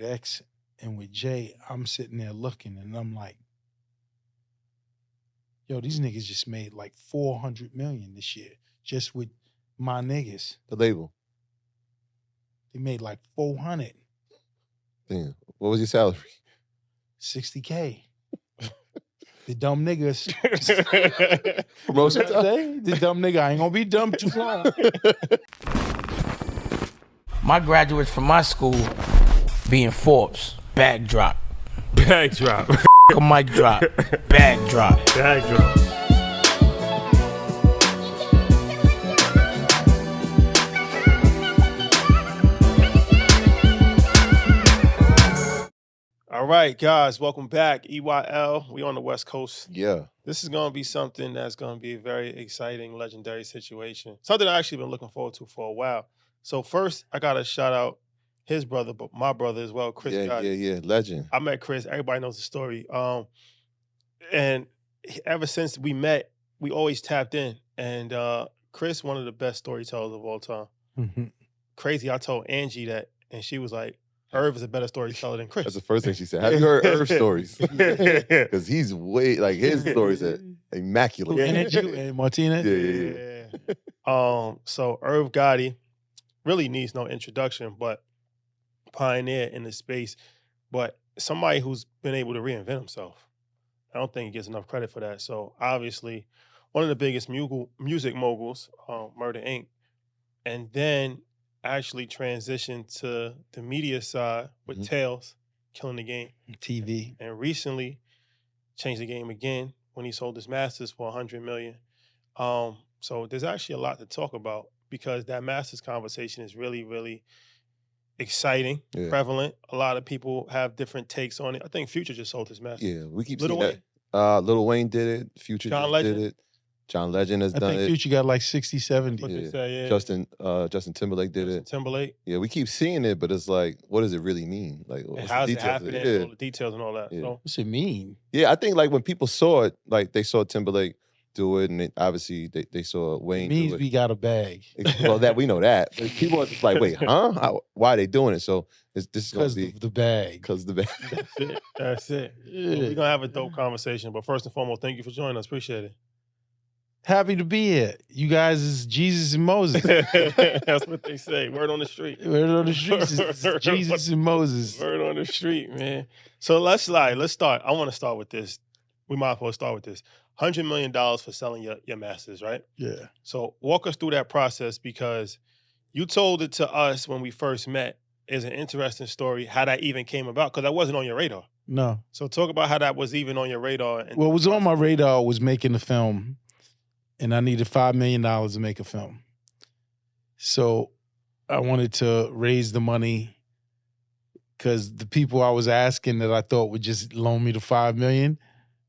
with X and with Jay, I'm sitting there looking and I'm like, yo, these niggas just made like 400 million this year just with my niggas. The label. They made like 400. Damn. What was your salary? 60K. The dumb niggas. Promotion time? The dumb nigga. I ain't gonna be dumb too long. My graduates from my school being Forbes, bag drop. Bag drop. A mic drop, bag drop. Bag drop. All right, guys, welcome back. EYL, we on the West Coast. Yeah. This is going to be something that's going to be a very exciting, legendary situation. Something I've actually been looking forward to for a while. So first, I got to shout out his brother, but my brother as well, Chris Gotti. Yeah. Legend. I met Chris. Everybody knows the story. And ever since we met, we always tapped in. And Chris, one of the best storytellers of all time. Mm-hmm. Crazy, I told Angie that, and she was like, Irv is a better storyteller than Chris. That's the first thing she said. Have you heard Irv's stories? Because he's way, like, his stories are immaculate. And Martina? Yeah. So Irv Gotti really needs no introduction, but pioneer in the space, but somebody who's been able to reinvent himself. I don't think he gets enough credit for that. So obviously, one of the biggest music moguls, Murder Inc., and then actually transitioned to the media side with Tales, Killing the Game. TV. And recently changed the game again when he sold his masters for $100 million. So there's actually a lot to talk about because that masters conversation is really, really exciting, prevalent. A lot of people have different takes on it. I think Future just sold his masters. Yeah, we keep Lil seeing that. Lil Wayne did it. Future John just Legend did it. John Legend has I done think it. Future got like 60, 70. What they say, yeah. Justin Timberlake did it. Timberlake. Yeah, we keep seeing it, but it's like, what does it really mean? Like, And what's how's the it details? happening, and all the details and all that. Yeah. So, What's it mean? Yeah, I think like when people saw it, like they saw Timberlake do it, and obviously they saw Wayne It means do it. we got a bag. Well, that we know that. But people are just like, wait, huh? Why are they doing it? So this is going to be Because the bag. because the bag. That's it. Yeah. Well, we're going to have a dope conversation. But first and foremost, thank you for joining us. Appreciate it. Happy to be here. You guys is Jesus and Moses. That's what they say. Word on the street. Word on the streets is Jesus and Moses. Word on the street, man. So let's start. I want to start with this. We might as well start with this. $100 million for selling your masters, right? Yeah. So walk us through that process because you told it to us when we first met. It's an interesting story how that even came about because that wasn't on your radar. No. So talk about how that was even on your radar. What was on my radar was making the film, and I needed $5 million to make a film. So I wanted to raise the money because the people I was asking that I thought would just loan me the $5 million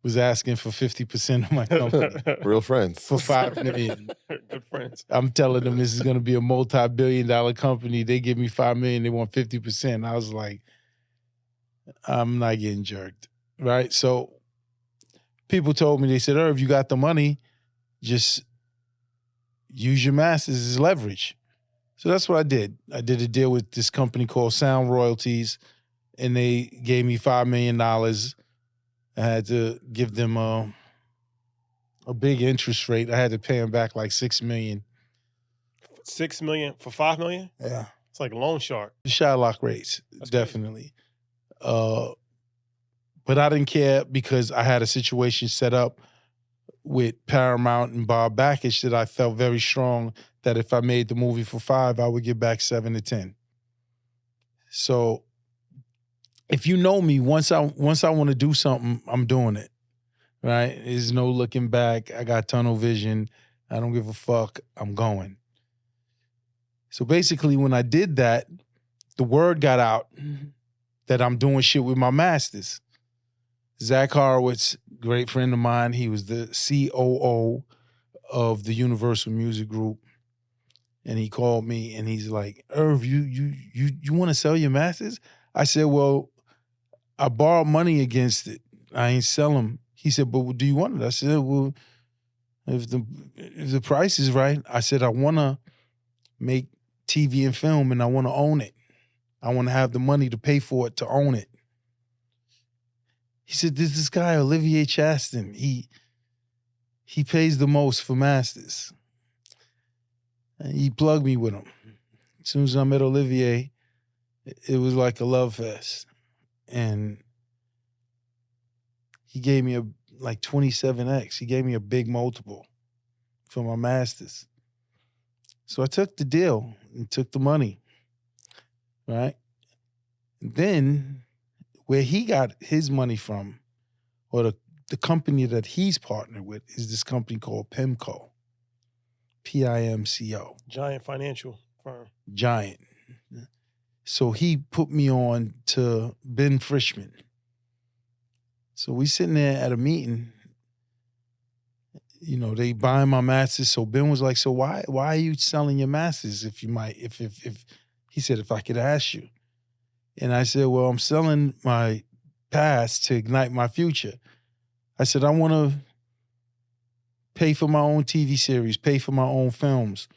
was asking for 50% of my company. Real friends. For $5 million. Good friends. I'm telling them this is going to be a multi-billion-dollar company. They give me $5 million. They want 50%. I was like, I'm not getting jerked, right? So people told me, they said, Irv, you got the money. Just use your masters as leverage. So that's what I did. I did a deal with this company called Sound Royalties, and they gave me $5 million. I had to give them a big interest rate. I had to pay them back like $6 million. $6 million for $5 million? Yeah. It's like a loan shark. Shylock rates, That's definitely. But I didn't care because I had a situation set up with Paramount and Bob Backish that I felt very strong that if I made the movie for $5, I would get back 7 to 10. So if you know me, once I want to do something, I'm doing it, right? There's no looking back. I got tunnel vision. I don't give a fuck. I'm going. So basically, when I did that, the word got out that I'm doing shit with my masters. Zach Horowitz, great friend of mine, he was the COO of the Universal Music Group. And he called me and he's like, Irv, you want to sell your masters? I said, well, I borrowed money against it. I ain't sell them. He said, but do you want it? I said, well, if the price is right, I said, I want to make TV and film and I want to own it. I want to have the money to pay for it, to own it. He said, there's this guy, Olivier Chaston. He pays the most for masters. And he plugged me with him. As soon as I met Olivier, it was like a love fest. And he gave me like 27x. He gave me a big multiple for my masters. So I took the deal and took the money, right? And then where he got his money from, or the company that he's partnered with, is this company called PIMCO, PIMCO. Giant financial firm. Giant. So he put me on to Ben Frischman. So we sitting there at a meeting, you know, they buying my masters. So Ben was like, so why are you selling your masters if he said, if I could ask you. And I said, well, I'm selling my past to ignite my future. I said, I want to pay for my own TV series, pay for my own films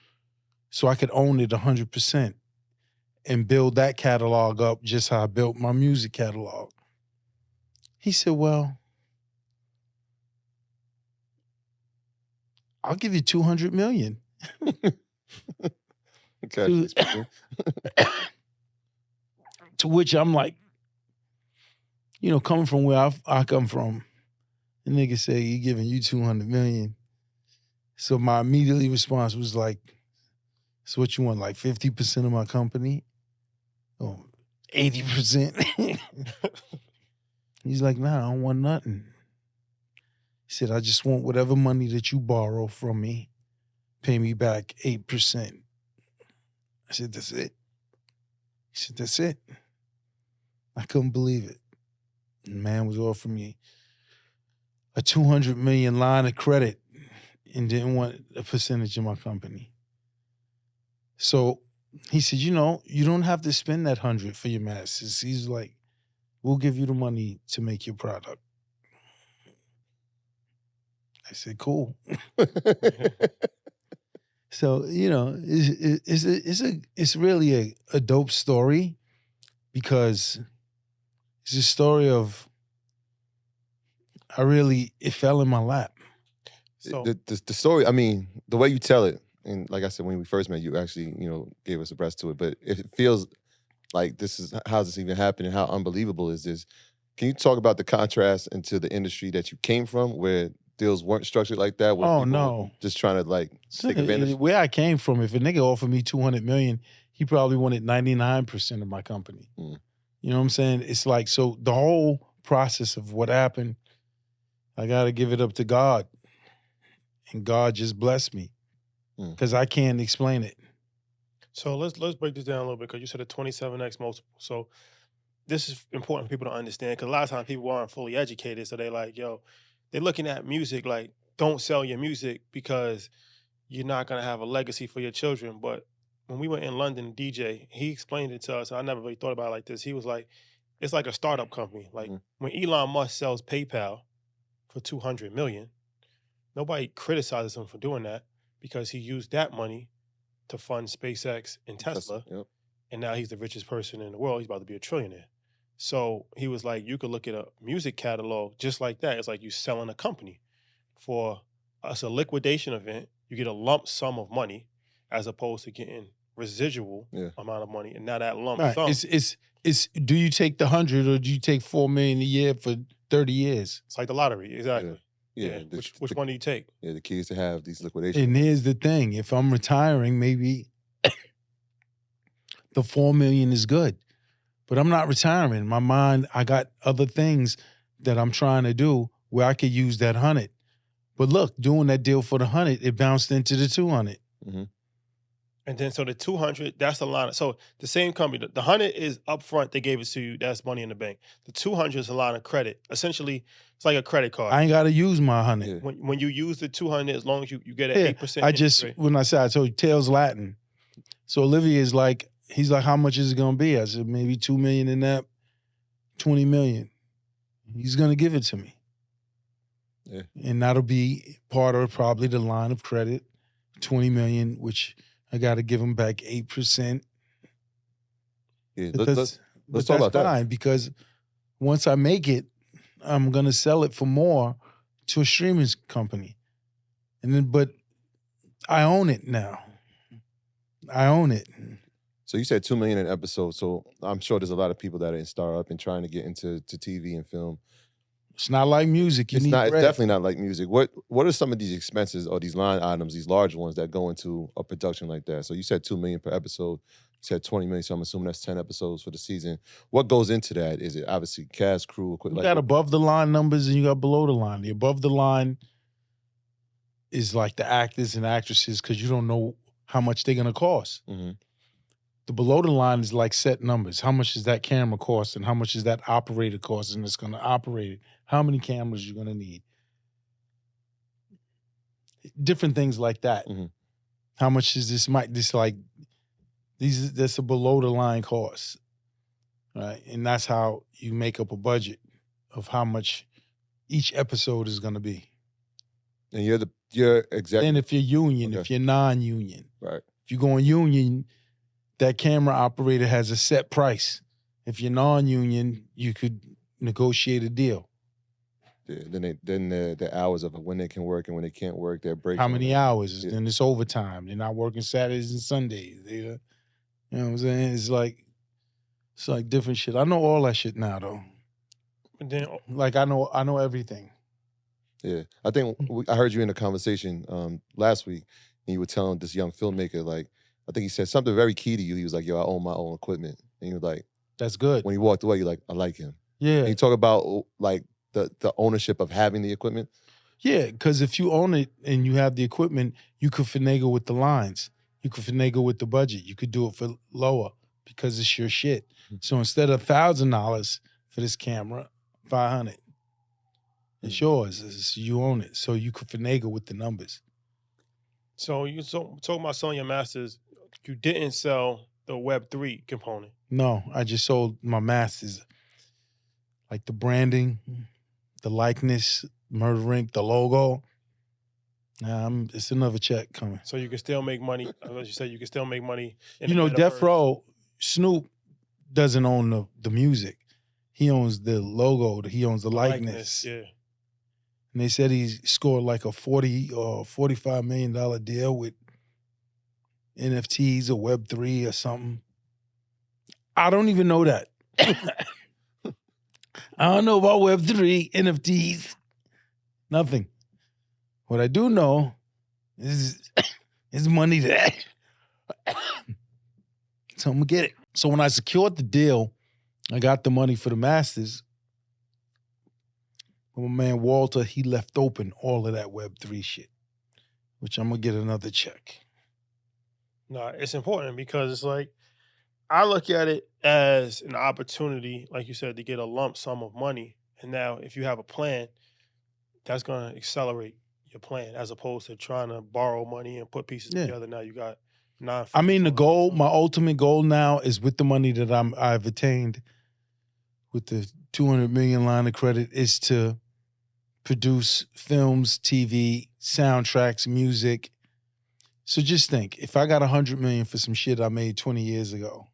so I could own it 100% and build that catalog up just how I built my music catalog. He said, well, I'll give you $200 million. Okay. To which I'm like, you know, coming from where I come from, the nigga say he giving you $200 million. So my immediately response was like, so what you want, like 50% of my company? Or 80%? He's like, nah, I don't want nothing. He said, I just want whatever money that you borrow from me, pay me back 8%. I said, that's it. He said, that's it. I couldn't believe it. The man was offering me a $200 million line of credit and didn't want a percentage of my company. So he said, you know, you don't have to spend that 100 for your masters. He's like, we'll give you the money to make your product. I said, cool. So, you know, it's really a dope story because it's a story of it fell in my lap. So The story, I mean, the way you tell it, and like I said, when we first met, you actually, you know, gave us a breast to it, but it feels like how's this even happening? How unbelievable is this? Can you talk about the contrast into the industry that you came from where deals weren't structured like that? Where people no. just trying to like take advantage? Where I came from, if a nigga offered me $200 million, he probably wanted 99% of my company. Mm. You know what I'm saying? It's like, so the whole process of what happened, I got to give it up to God. And God just blessed me because I can't explain it. So let's break this down a little bit because you said a 27x multiple. So this is important for people to understand because a lot of times people aren't fully educated. So they're like, yo, they're looking at music like, don't sell your music because you're not going to have a legacy for your children. But when we were in London, DJ, he explained it to us. I never really thought about it like this. He was like, it's like a startup company. Like when Elon Musk sells PayPal for $200 million, nobody criticizes him for doing that because he used that money to fund SpaceX and Tesla. Yep. And now he's the richest person in the world. He's about to be a trillionaire. So he was like, you could look at a music catalog just like that. It's like you selling a company. For us, a liquidation event, you get a lump sum of money as opposed to getting residual amount of money. And now that lump sum. It's do you take the 100 or do you take $4 million a year for 30 years? It's like the lottery, exactly. Yeah. Which one do you take? Yeah, the key is to have these liquidations. And here's the thing. If I'm retiring, maybe the $4 million is good. But I'm not retiring. In my mind, I got other things that I'm trying to do where I could use that 100. But look, doing that deal for the 100, it bounced into the 200. Mm-hmm. And then so the 200, that's the line. So the same company, the 100 is upfront. They gave it to you. That's money in the bank. The 200 is a line of credit. Essentially, it's like a credit card. I ain't got to use my 100. Yeah. When you use the 200, as long as you get an 8%. When I said, I told you, tails Latin. So Olivia is like, he's like, how much is it going to be? I said, maybe $2 million in that, $20 million. He's going to give it to me. Yeah. And that'll be part of probably the line of credit, $20 million, which I got to give him back 8%. Yeah, But let's but talk that's about that. fine because once I make it, I'm gonna sell it for more to a streaming company. And then but I own it now. I own it. So you said 2 million an episode. So I'm sure there's a lot of people that are in startup and trying to get into TV and film. It's not like music. You It's need not. It's bread. definitely not like music. What are some of these expenses or these line items, these large ones that go into a production like that? So you said 2 million per episode. You said 20 million. So I'm assuming that's 10 episodes for the season. What goes into that? Is it obviously cast, crew, You equipment? got above the line numbers and you got below the line. The above the line is like the actors and actresses because you don't know how much they're gonna cost. Mm-hmm. The below the line is like set numbers. How much does that camera cost and how much is that operator cost and it's gonna operate it? How many cameras you're gonna need? Different things like that. Mhm. How much is this that's a below the line cost. Right. And that's how you make up a budget of how much each episode is gonna be. And you're exactly Then if you're union, Okay. if you're non-union, right. if you're going union, that camera operator has a set price. If you're non-union, you could negotiate a deal. Yeah, then the hours of when they can work and when they can't work, their breaks. How and all many that. hours? Yeah. Then it's overtime. They're not working Saturdays and Sundays. You know what I'm saying? It's like different shit. I know all that shit now though. But then Like I know everything. Yeah, I think I heard you in a conversation last week, and you were telling this young filmmaker, like, I think he said something very key to you. He was like, "Yo, I own my own equipment," and you were like, That's good. when he walked away, you're like, "I like him." Yeah. And you talk about like the ownership of having the equipment. Yeah, because if you own it and you have the equipment, you could finagle with the lines. You could finagle with the budget. You could do it for lower because it's your shit. So instead of $1,000 for this camera, $500. It's yours. You own it. So you could finagle with the numbers. So you talking about selling your masters. You didn't sell the Web3 component. No, I just sold my masters. Like the branding, the likeness, Murder Inc., the logo. It's another check coming. So you can still make money. As you said, you can still make money. In You the know, Death metaverse. Row, Snoop doesn't own the music. He owns the logo. He owns the likeness. Yeah. And they said he scored like a $40 or $45 million deal with NFTs or Web3 or something. I don't even know that. I don't know about Web3, NFTs, nothing. What I do know is money there. So I'm gonna get it. So when I secured the deal, I got the money for the masters. But my man Walter, he left open all of that Web3 shit, which I'm gonna get another check. No, it's important because it's like, I look at it as an opportunity, like you said, to get a lump sum of money. And now if you have a plan, that's going to accelerate your plan as opposed to trying to borrow money and put pieces together. Now you got 9 I mean, figures on my ultimate goal now is with the money that I've attained with the 200 million line of credit is to produce films, TV, soundtracks, music. So just think, if I got 100 million for some shit I made 20 years ago.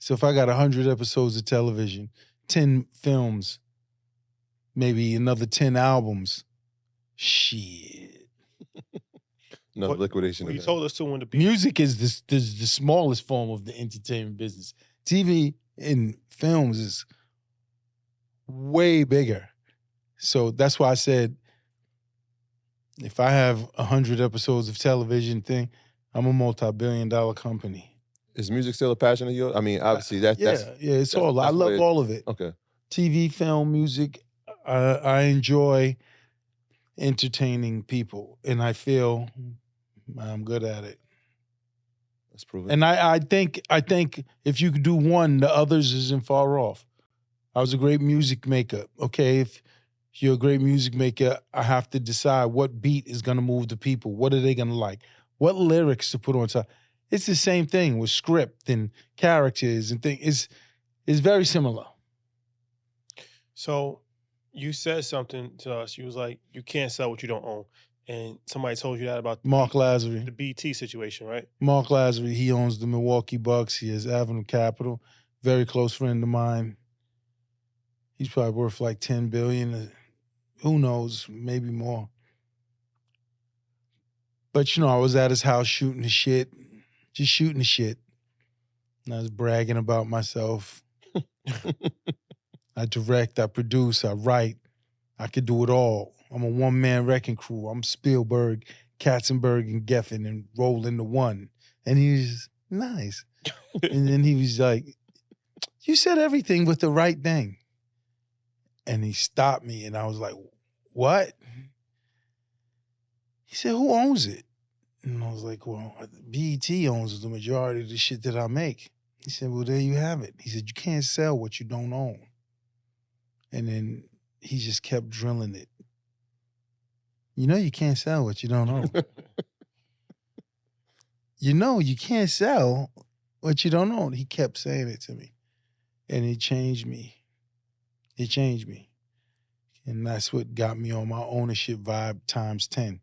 So if I got 100 episodes of television, 10 films, maybe another 10 albums, shit. No liquidation. Well, you told us to when the Music is the smallest form of the entertainment business. TV and films is way bigger. So that's why I said, if I have 100 episodes of television thing, I'm a multi-billion-dollar company. Is music still a passion of yours? I mean, obviously It's all. I love all of it. Okay. TV, film, music. I enjoy entertaining people, and I feel I'm good at it. That's proven. And I think if you could do one, the others isn't far off. I was a great music maker. Okay, if you're a great music maker, I have to decide what beat is gonna move the people. What are they gonna like? What lyrics to put on top? It's the same thing with script and characters and things. It's very similar. So you said something to us. You was like, you can't sell what you don't own. And somebody told you that about Mark Lazary. the BT situation, right? Mark Lazary, he owns the Milwaukee Bucks. He has Avenue Capital. Very close friend of mine. He's probably worth like $10 billion. Who knows? Maybe more. But, I was at his house shooting the shit. Just shooting the shit. And I was bragging about myself. I direct, I produce, I write. I could do it all. I'm a one-man wrecking crew. I'm Spielberg, Katzenberg, and Geffen, and roll into one. And he was nice. And then he was like, you said everything but the right thing. And he stopped me, and I was like, what? He said, who owns it? And I was like, well, BET owns the majority of the shit that I make. He said, well, there you have it. He said, you can't sell what you don't own. And then he just kept drilling it. You can't sell what you don't own. You can't sell what you don't own. He kept saying it to me. And it changed me. It changed me. And that's what got me on my ownership vibe times 10.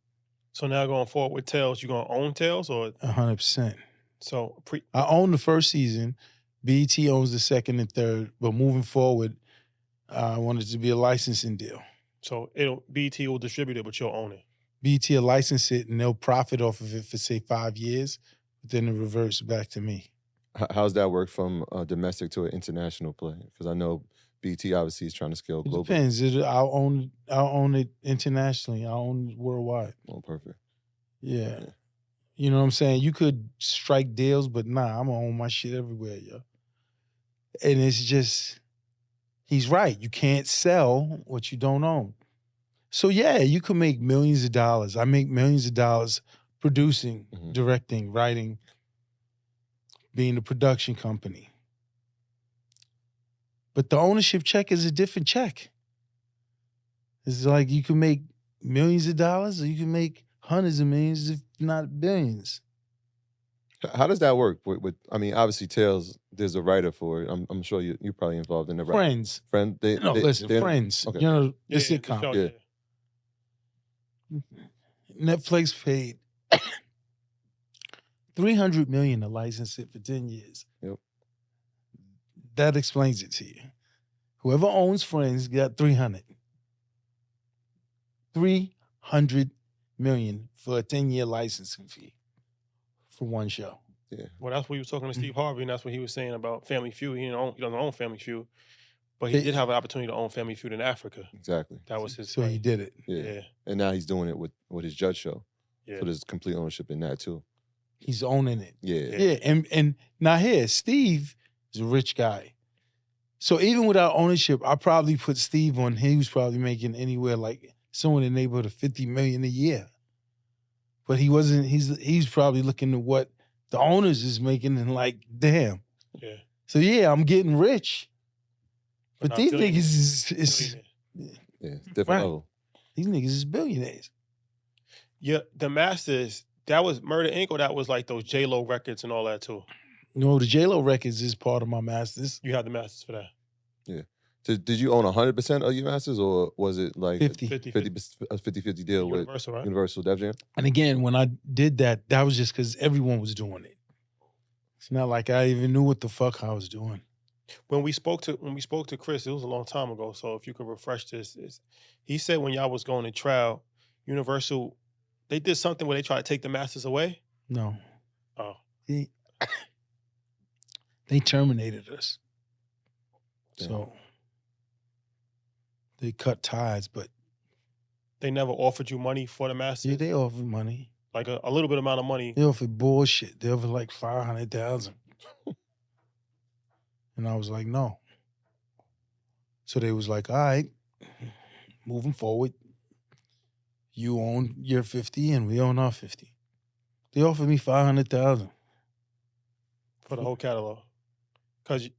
So now going forward with Tales, you gonna own Tales or 100%. so I own the first season. BET owns the second and third. But moving forward, I want it to be a licensing deal. So BT will distribute it, but you'll own it. BET will license it and they'll profit off of it for, say, 5 years. But then it reverts back to me. How's that work from domestic to an international play? Because I know BT obviously is trying to scale It globally. depends. I'll own it internationally. I'll own it worldwide. Oh, perfect. Yeah. You know what I'm saying? You could strike deals, but nah, I'm gonna own my shit everywhere, yo. And it's just, he's right. You can't sell what you don't own. So yeah, you could make millions of dollars. I make millions of dollars producing, directing, writing, being a production company. But the ownership check is a different check. It's like you can make millions of dollars or you can make hundreds of millions, if not billions. How does that work? I mean, obviously, Tales, there's a writer for it. I'm sure you're probably involved in the writing. Friends. Friend? Friends. Okay. The The sitcom. show, Yeah. Netflix paid $300 million to license it for 10 years. Yep. That explains it to you. Whoever owns Friends got $300 million for a 10-year licensing fee for one show. Yeah. Well, that's what he was talking to Steve Harvey, and that's what he was saying about Family Feud. He doesn't own Family Feud, but he did have an opportunity to own Family Feud in Africa. Exactly. That was his. So he did it. Yeah. And now he's doing it with his Judge show. Yeah. So there's complete ownership in that too. He's owning it. Yeah. Yeah. And now here, Steve is a rich guy. So even without ownership, I probably put Steve on. He was probably making anywhere like somewhere in the neighborhood of $50 million a year. But he wasn't. He's probably looking at what the owners is making and like, damn. Yeah. So yeah, I'm getting rich. But not these billionaires. niggas is Yeah. It's different Right. level. these niggas is billionaires. Yeah, the Masters. That was Murder Inc. Or that was like those J-Lo records and all that too. The J-Lo records is part of my masters. You have the Masters for that. Yeah. Did you own 100% of your masters, or was it like 50. 50-50 deal with Universal, right? Universal Def Jam? And again, when I did that, that was just because everyone was doing it. It's not like I even knew what the fuck I was doing. When we spoke to Chris, it was a long time ago. So if you could refresh this, he said when y'all was going to trial, Universal, they did something where they tried to take the Masters away. No. Oh. They terminated us. Damn. So they cut ties, but They never offered you money for the Masters. yeah, they offered money. Like a little bit amount of money. They offered bullshit. They offered like $500,000. And I was like, no. So they was like, all right, moving forward, you own your 50 and we own our 50. They offered me $500,000. For the whole catalog. Because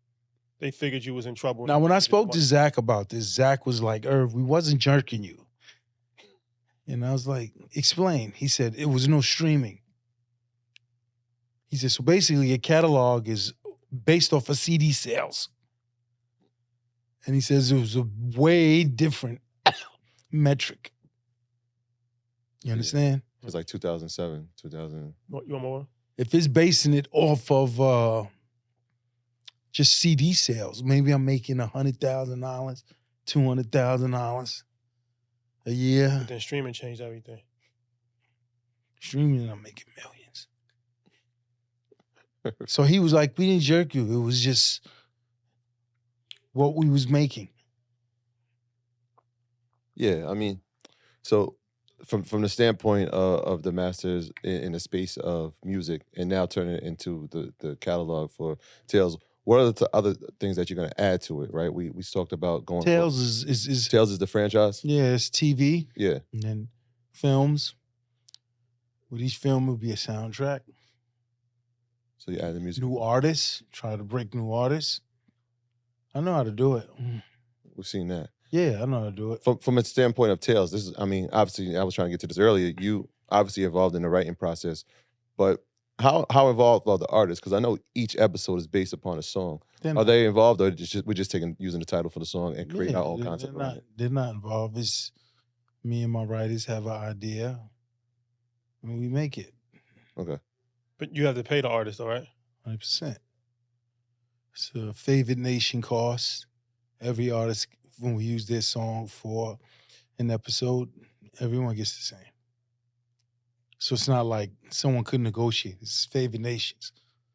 they figured you was in trouble. Now, when I spoke to Zach about this, Zach was like, Irv, we wasn't jerking you. And I was like, explain. He said, it was no streaming. He said, so basically your catalog is based off of CD sales. And he says it was a way different metric. You understand? It's like 2007, 2000. You want more? If it's basing it off of just CD sales, maybe I'm making $100,000, $200,000 a year. But then streaming changed everything. Streaming, I'm making millions. So he was like, we didn't jerk you. It was just what we was making. Yeah, I mean, so from the standpoint of the masters in the space of music and now turning it into the catalog for Tales, what are the other things that you're going to add to it, right? We talked about going Tales is Tales is the franchise? yeah, it's TV. Yeah. And then films. With each film will be a soundtrack. So you add the music. New artists. Try to break new artists. I know how to do it. We've seen that. Yeah, I know how to do it. From a standpoint of Tales, this is, I mean, obviously, I was trying to get to this earlier. You obviously involved in the writing process, but how involved are the artists? Because I know each episode is based upon a song. Are they involved, or we're just using the title for the song and create our own concept around it? They're not involved. It's me and my writers have an idea, and we make it. Okay. But you have to pay the artist, all right? 100%. It's a favored nation cost. Every artist, when we use their song for an episode, everyone gets the same. So it's not like someone could negotiate. It's favored nations.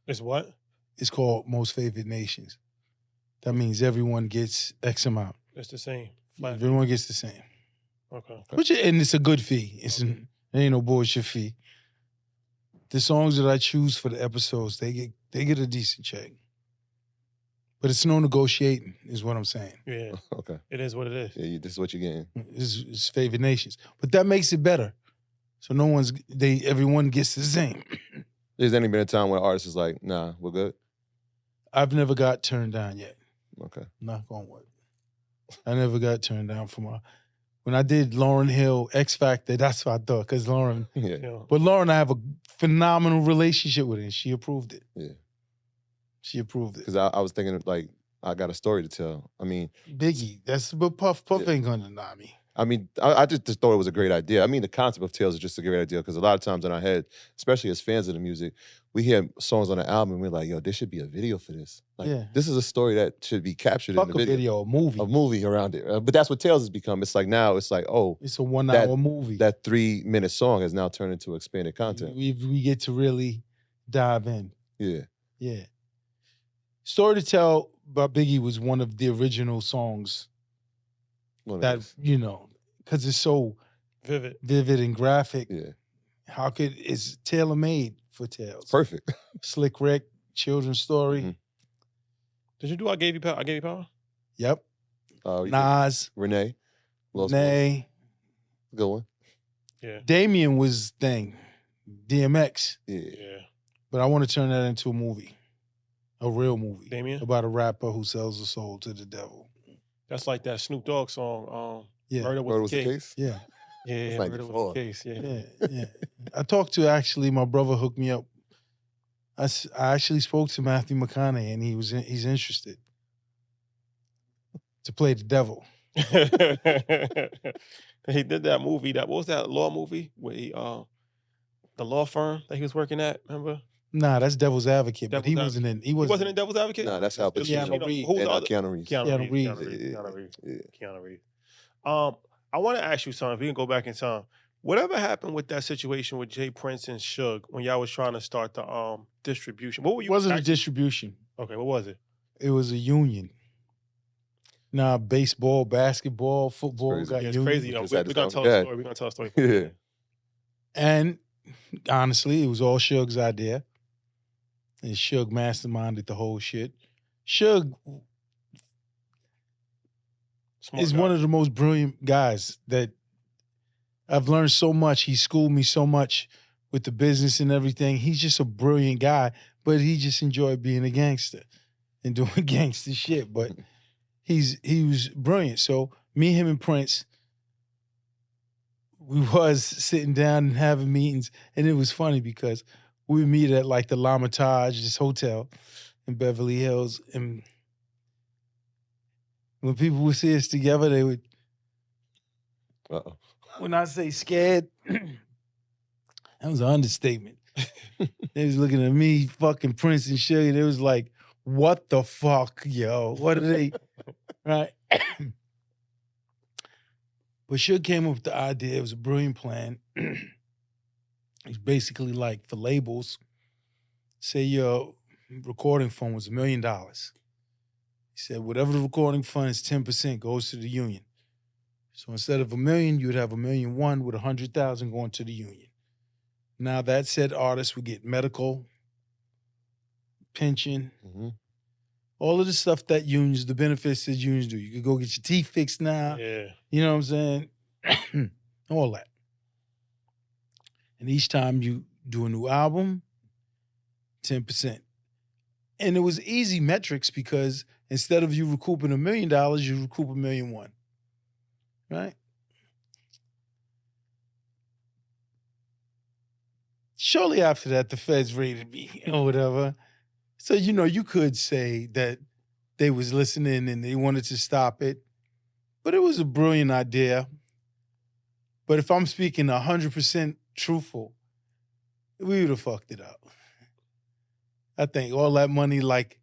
It's what? It's called most favored nations. That means everyone gets X amount. It's the same. Flat. Everyone gets the same. Okay. And it's a good fee. It ain't no bullshit fee. The songs that I choose for the episodes, they get a decent check. But it's no negotiating, is what I'm saying. Yeah. Okay. It is what it is. Yeah, this is what you're getting. It's favored nations. But that makes it better. So everyone gets the same. There's any been a time when an artist is like, nah, we're good? I've never got turned down yet. Okay. Knock on wood. I never got turned down when I did Lauryn Hill, X Factor, that's what I thought, because Lauren. Yeah. But Lauren, I have a phenomenal relationship with her, and she approved it. Yeah. She approved it. Because I was thinking, like, I got a story to tell. I mean, Biggie, but Puff ain't gonna deny me. I mean, I just thought it was a great idea. I mean, the concept of Tales is just a great idea because a lot of times in our head, especially as fans of the music, we hear songs on the album and we're like, yo, there should be a video for this. Like, this is a story that should be captured in the video. A movie. A movie around it. But that's what Tales has become. It's like now, it's like, oh. It's a 1 hour movie. That 3-minute song has now turned into expanded content. We get to really dive in. Yeah. Yeah. Story to Tell by Biggie was one of the original songs because it's so vivid and graphic. Yeah. It's tailor-made for Tales. Perfect. Slick Rick, children's story. Mm-hmm. Did you do I Gave You Power? I Gave You Power? Yep. Nas. Renee. Good one. Yeah. Damien was thing. DMX. Yeah. But I want to turn that into a movie. A real movie. Damien? About a rapper who sells his soul to the devil. That's like that Snoop Dogg song, yeah. Murder Was the Case. Yeah. Yeah, Murder Was the Case. Yeah. I talked to, actually, my brother hooked me up. I actually spoke to Matthew McConaughey, and he's interested to play the devil. He did that movie. What was that law movie where he, the law firm that he was working at? Remember? Nah, that's Devil's Advocate. But he wasn't in. He wasn't in Devil's Advocate. Nah, that's Al Pacino. Keanu Reeves. Keanu Reeves. I want to ask you something. If we can go back in time, whatever happened with that situation with Jay Prince and Suge when y'all was trying to start the distribution? What were you? It wasn't a distribution. Okay, what was it? It was a union. Nah, baseball, basketball, football got it's union. crazy. We're gonna tell a story. We're gonna tell a story. Yeah. And honestly, it was all Suge's idea. And Suge masterminded the whole shit. Suge is one of the most brilliant guys that I've learned so much. He schooled me so much with the business and everything. He's just a brilliant guy, but he just enjoyed being a gangster and doing gangster shit. But he was brilliant. So me, him, and Prince, we was sitting down and having meetings, and it was funny because we would meet at like the L'Hermitage, this hotel in Beverly Hills, and when people would see us together, they would. Uh-oh. when I say scared, that was an understatement. They was looking at me, fucking Prince and Suge. They was like, what the fuck, yo? What are they? Right? But Suge came up with the idea. It was a brilliant plan. It's basically like for labels, say your recording fund was $1 million. He said, whatever the recording fund is, 10% goes to the union. So instead of $1 million, you would have $1.1 million with $100,000 going to the union. Now that said artist would get medical, pension, all of the stuff that unions, the benefits that unions do. You could go get your teeth fixed now. Yeah. You know what I'm saying? All that. And each time you do a new album, 10%. And it was easy metrics because instead of you recouping $1 million, you recoup $1.1 million. Right? Shortly after that, the feds raided me or whatever. So, you know, you could say that they was listening and they wanted to stop it. But it was a brilliant idea. But if I'm speaking 100% truthful, we would have fucked it up. I think all that money, like...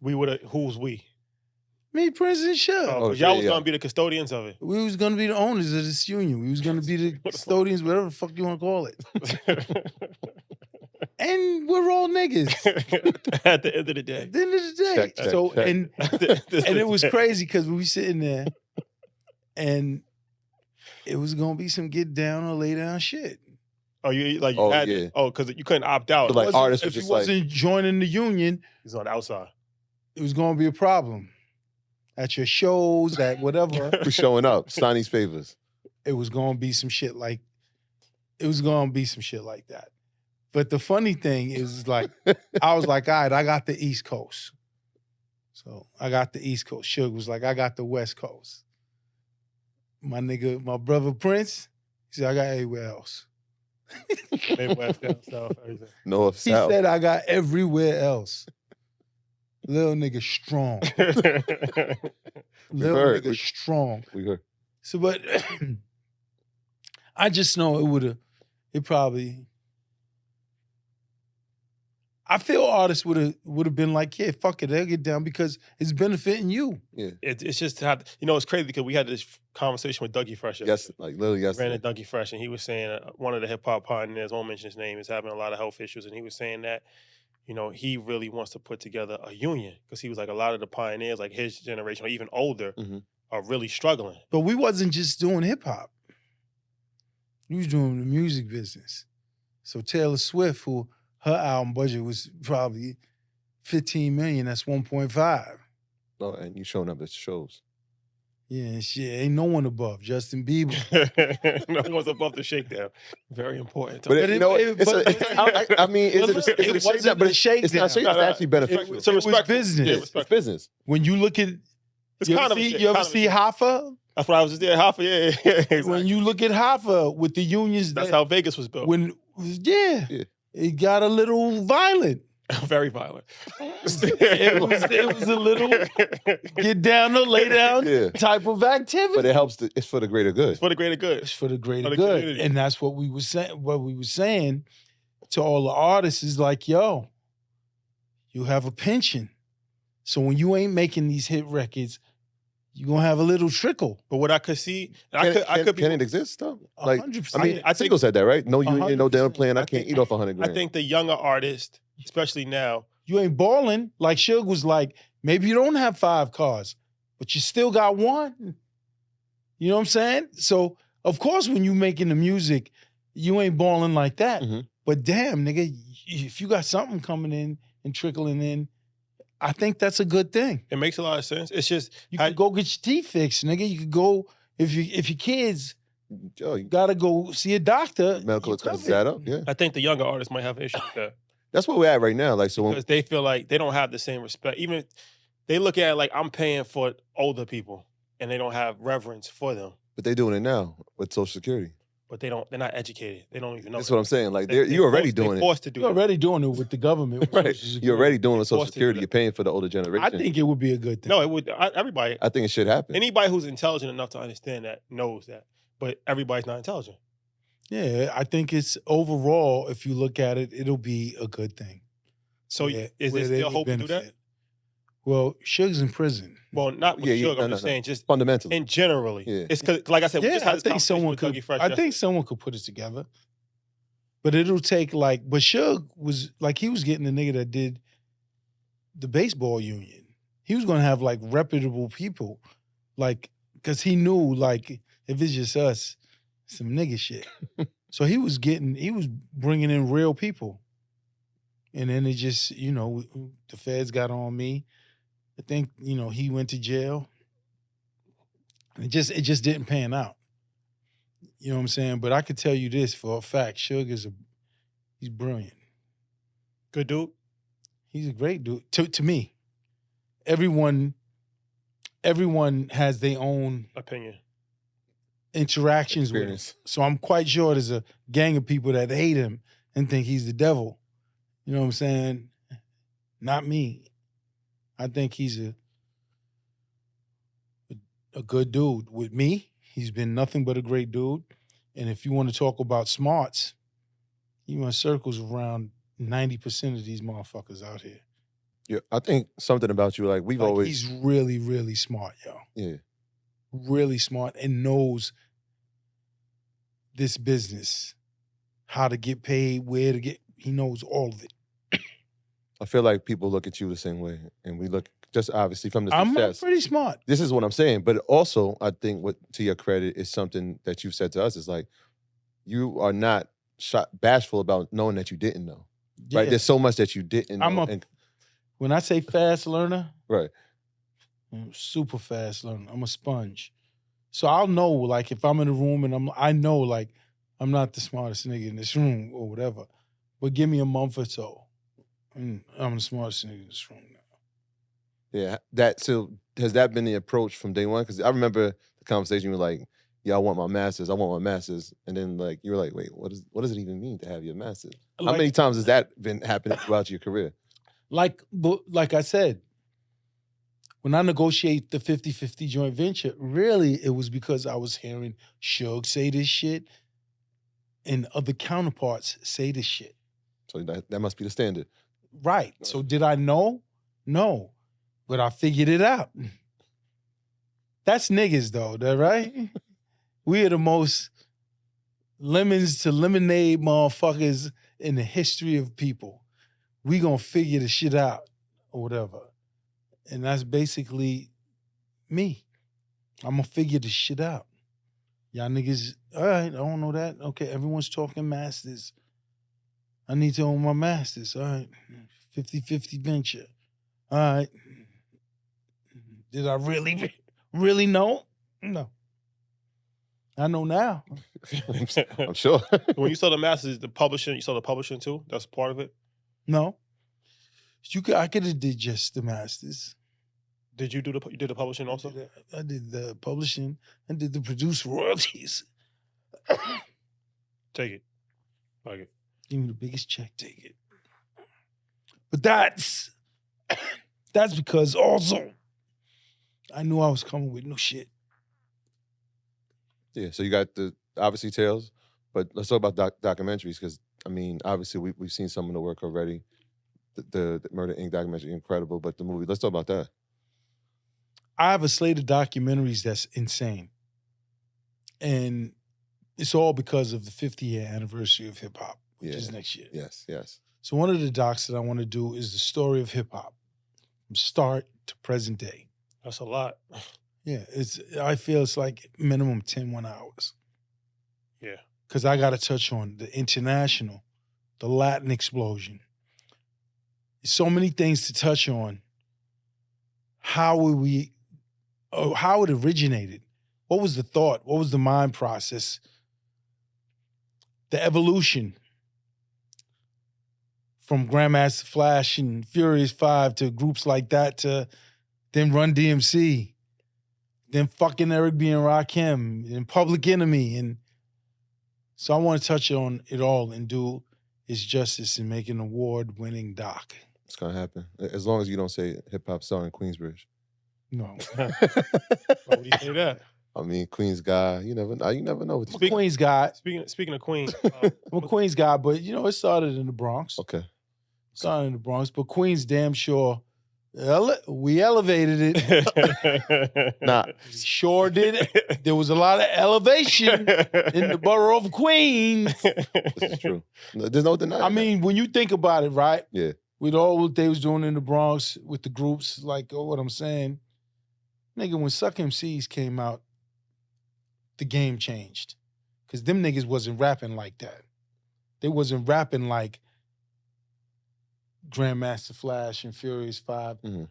We would have... Who's we? Me, Prince, and Suge. Oh, y'all was going to be the custodians of it. We was going to be the owners of this union. We was going to be the custodians, whatever the fuck you want to call it. And we're all niggas. At the end of the day. At the end of the day. Check, so, check. And it was crazy because we sitting there and it was going to be some get down or lay down shit. Oh, you had yeah. Oh, because you couldn't opt out. So, like, artists were if you just like... wasn't joining the union, He's on the outside. it was going to be a problem. At your shows, at whatever. We're showing up, sign these favors. It was going to be some shit like... It was going to be some shit like that. But the funny thing is, like, I was like, all right, I got the East Coast. So I got the East Coast. Suge was like, I got the West Coast. My nigga, my brother Prince, he said, I got everywhere else. Midwest, down south, everything. North, He south. said, I got everywhere else. Little nigga strong. Little heard. nigga strong. We heard. So, but I just know it probably... I feel artists would have been like, yeah, fuck it, they'll get down because it's benefiting you. Yeah. It's just how, you know, it's crazy because we had this conversation with Dougie Fresh. Yes, like literally yesterday. Brandon Dougie Fresh, and he was saying one of the hip hop pioneers, won't mention his name, is having a lot of health issues, and he was saying that, you know, he really wants to put together a union because he was like a lot of the pioneers, like his generation or even older, are really struggling. But we wasn't just doing hip hop. We was doing the music business. So Taylor Swift, who her album budget was probably $15 million. That's 1.5. Oh, and you showing up at shows. Yeah, shit. Ain't no one above Justin Bieber. No one's above the shakedown. Very important. But But you know, I mean, is it a it wasn't shakedown? But a shakedown. it's not shakedown. It's actually beneficial. So It was respectful. business. Yeah, It's respectful. business. When you look at, It's you kind ever of a see, shake- you ever kind of a see shake. Hoffa? That's what I was just there. Half of exactly. When you look at Hoffa with the unions, That's how Vegas was built. Yeah, it got a little violent. Very violent. It was a little get down or lay down Yeah. type of activity. But it helps. It's for the greater good. It's for the greater good. It's for the greater For the good. community. And that's what we were saying. What we were saying to all the artists is like, yo, you have a pension. So when you ain't making these hit records, you're gonna have a little trickle. But what I could see, and I could be. Can it exist though? Like, 100%. I mean, I think- Single said that, right? No union, no damn 100%. plan. I I can't think- eat off 100 grand. I think the younger artists, especially now, You ain't balling. Like Suge was like, maybe you don't have 5 cars, but you still got one. You know what I'm saying? So of course, when you making the music, you ain't balling like that. Mhm. But damn, nigga, if you got something coming in and trickling in, I think that's a good thing. it makes a lot of sense. It's just You could go get your teeth fixed, nigga. You could go if your kids Yo, gotta go see a doctor. medical you expenses covered. add up. Yeah, I think the younger artists might have an issue with that that's where we're at right now. Like, so when because they feel like they don't have the same respect. Even they look at it like I'm paying for older people, and they don't have reverence for them. but they're doing it now with Social Security. But they don't. They're not educated. They don't even know. That's what I'm saying. Like, They- you're already they're doing it. forced to do You're it. already doing it with the government. with Right. Social You're already doing it with Social forced to do Security. that. You're paying for the older generation. I think it would be a good thing. No, it would. Everybody, I think it should happen. anybody who's intelligent enough to understand that knows that. but everybody's not intelligent. Yeah, I think it's overall, if you look at it, it'll be a good thing. So where- is where there they still would hope to do that? benefit. Well, Suge's in prison. Well, not with Suge. I'm just saying, just fundamentally. in generally. Yeah. It's because, like I said, we just Yeah, had I this think conversation someone with could. Dougie Fresh I think yesterday. someone could put it together, but it'll take like. But Suge was like he was getting the nigga that did the baseball union. He was gonna have like reputable people, like because he knew like if it's just us, some nigga shit. So he was bringing in real people, and then it just the feds got on me. I think he went to jail. It just didn't pan out. You know what I'm saying? But I could tell you this for a fact: Suge he's brilliant. Good dude. He's a great dude. To me, everyone has their own Opinion. interactions with him. Experience. So I'm quite sure there's a gang of people that hate him and think he's the devil. You know what I'm saying? Not me. I think he's a good dude. With me, he's been nothing but a great dude. And if you want to talk about smarts, he runs circles around 90% of these motherfuckers out here. Yeah, I think something about you, like we've Like, always. he's really, really smart, yo. Yeah. Really smart and knows this business, how to get paid, where to get. He knows all of it. I feel like people look at you the same way, and we look just obviously from the I'm success. pretty smart. This is what I'm saying, but also I think what to your credit is something that you've said to us is like you are not bashful about knowing that you didn't know. Yeah. Right? There's so much that you didn't know. When I say fast learner, right. I'm super fast learner. I'm a sponge. So I'll know, like, if I'm in a room and I know, like, I'm not the smartest nigga in this room or whatever, but give me a month or so, and I'm the smartest nigga in this room now. Yeah. So has that been the approach from day one? Because I remember the conversation, you were like, yeah, I want my master's. I want my master's. And then like you were like, wait, what does it even mean to have your master's? How many times has that been happening throughout your career? Like I said, when I negotiate the 50-50 joint venture, really it was because I was hearing Suge say this shit and other counterparts say this shit. So that must be the standard. Right. So did I know? No. But I figured it out. That's niggas though, that right? We are the most lemons to lemonade motherfuckers in the history of people. We gonna figure the shit out or whatever. And that's basically me. I'm gonna figure the shit out. Y'all niggas, all right, I don't know that. Okay, everyone's talking masters. I need to own my masters. All right, 50-50 venture. All right. Did I really know? No. I know now. I'm sure. When you saw the masters, you saw the publishing too? That's part of it? No. I could have did just the masters. Did you did the publishing also? I did the publishing and did the producer royalties. Take it. Like it. Give me the biggest check, take it. But that's because also I knew I was coming with new shit. Yeah, so you got the obviously tales, but let's talk about documentaries because I mean, obviously we've seen some of the work already. The Murder Inc. documentary, incredible, but the movie. Let's talk about that. I have a slate of documentaries that's insane, and it's all because of the 50-year anniversary of hip hop, which is next year. Yes, yes. So one of the docs that I want to do is the story of hip hop, from start to present day. That's a lot. Yeah, I feel it's like minimum 10 hours. Yeah. Because I got to touch on the international, the Latin explosion. So many things to touch on. How it originated. What was the thought? What was the mind process? The evolution from Grandmaster Flash and Furious 5 to groups like that to then Run DMC, then fucking Eric B. and Rakim, and Public Enemy. And so I want to touch on it all and do its justice and make an award-winning doc. It's gonna happen. As long as you don't say hip hop star in Queensbridge. No. Why would you say that? I mean, Queens guy. You never know. What Speak- Queens guy. Speaking of Queens, I'm a Queens guy, but it started in the Bronx. Okay. Started in the Bronx, but Queens damn sure we elevated it. Nah. We sure did it. There was a lot of elevation in the borough of Queens. This is true. No, there's no denying. I mean, when you think about it, right? Yeah. With all what they was doing in the Bronx with the groups, like what I'm saying, nigga, when Suck MCs came out, the game changed. Cause them niggas wasn't rapping like that. They wasn't rapping like Grandmaster Flash and Furious 5. Mhm.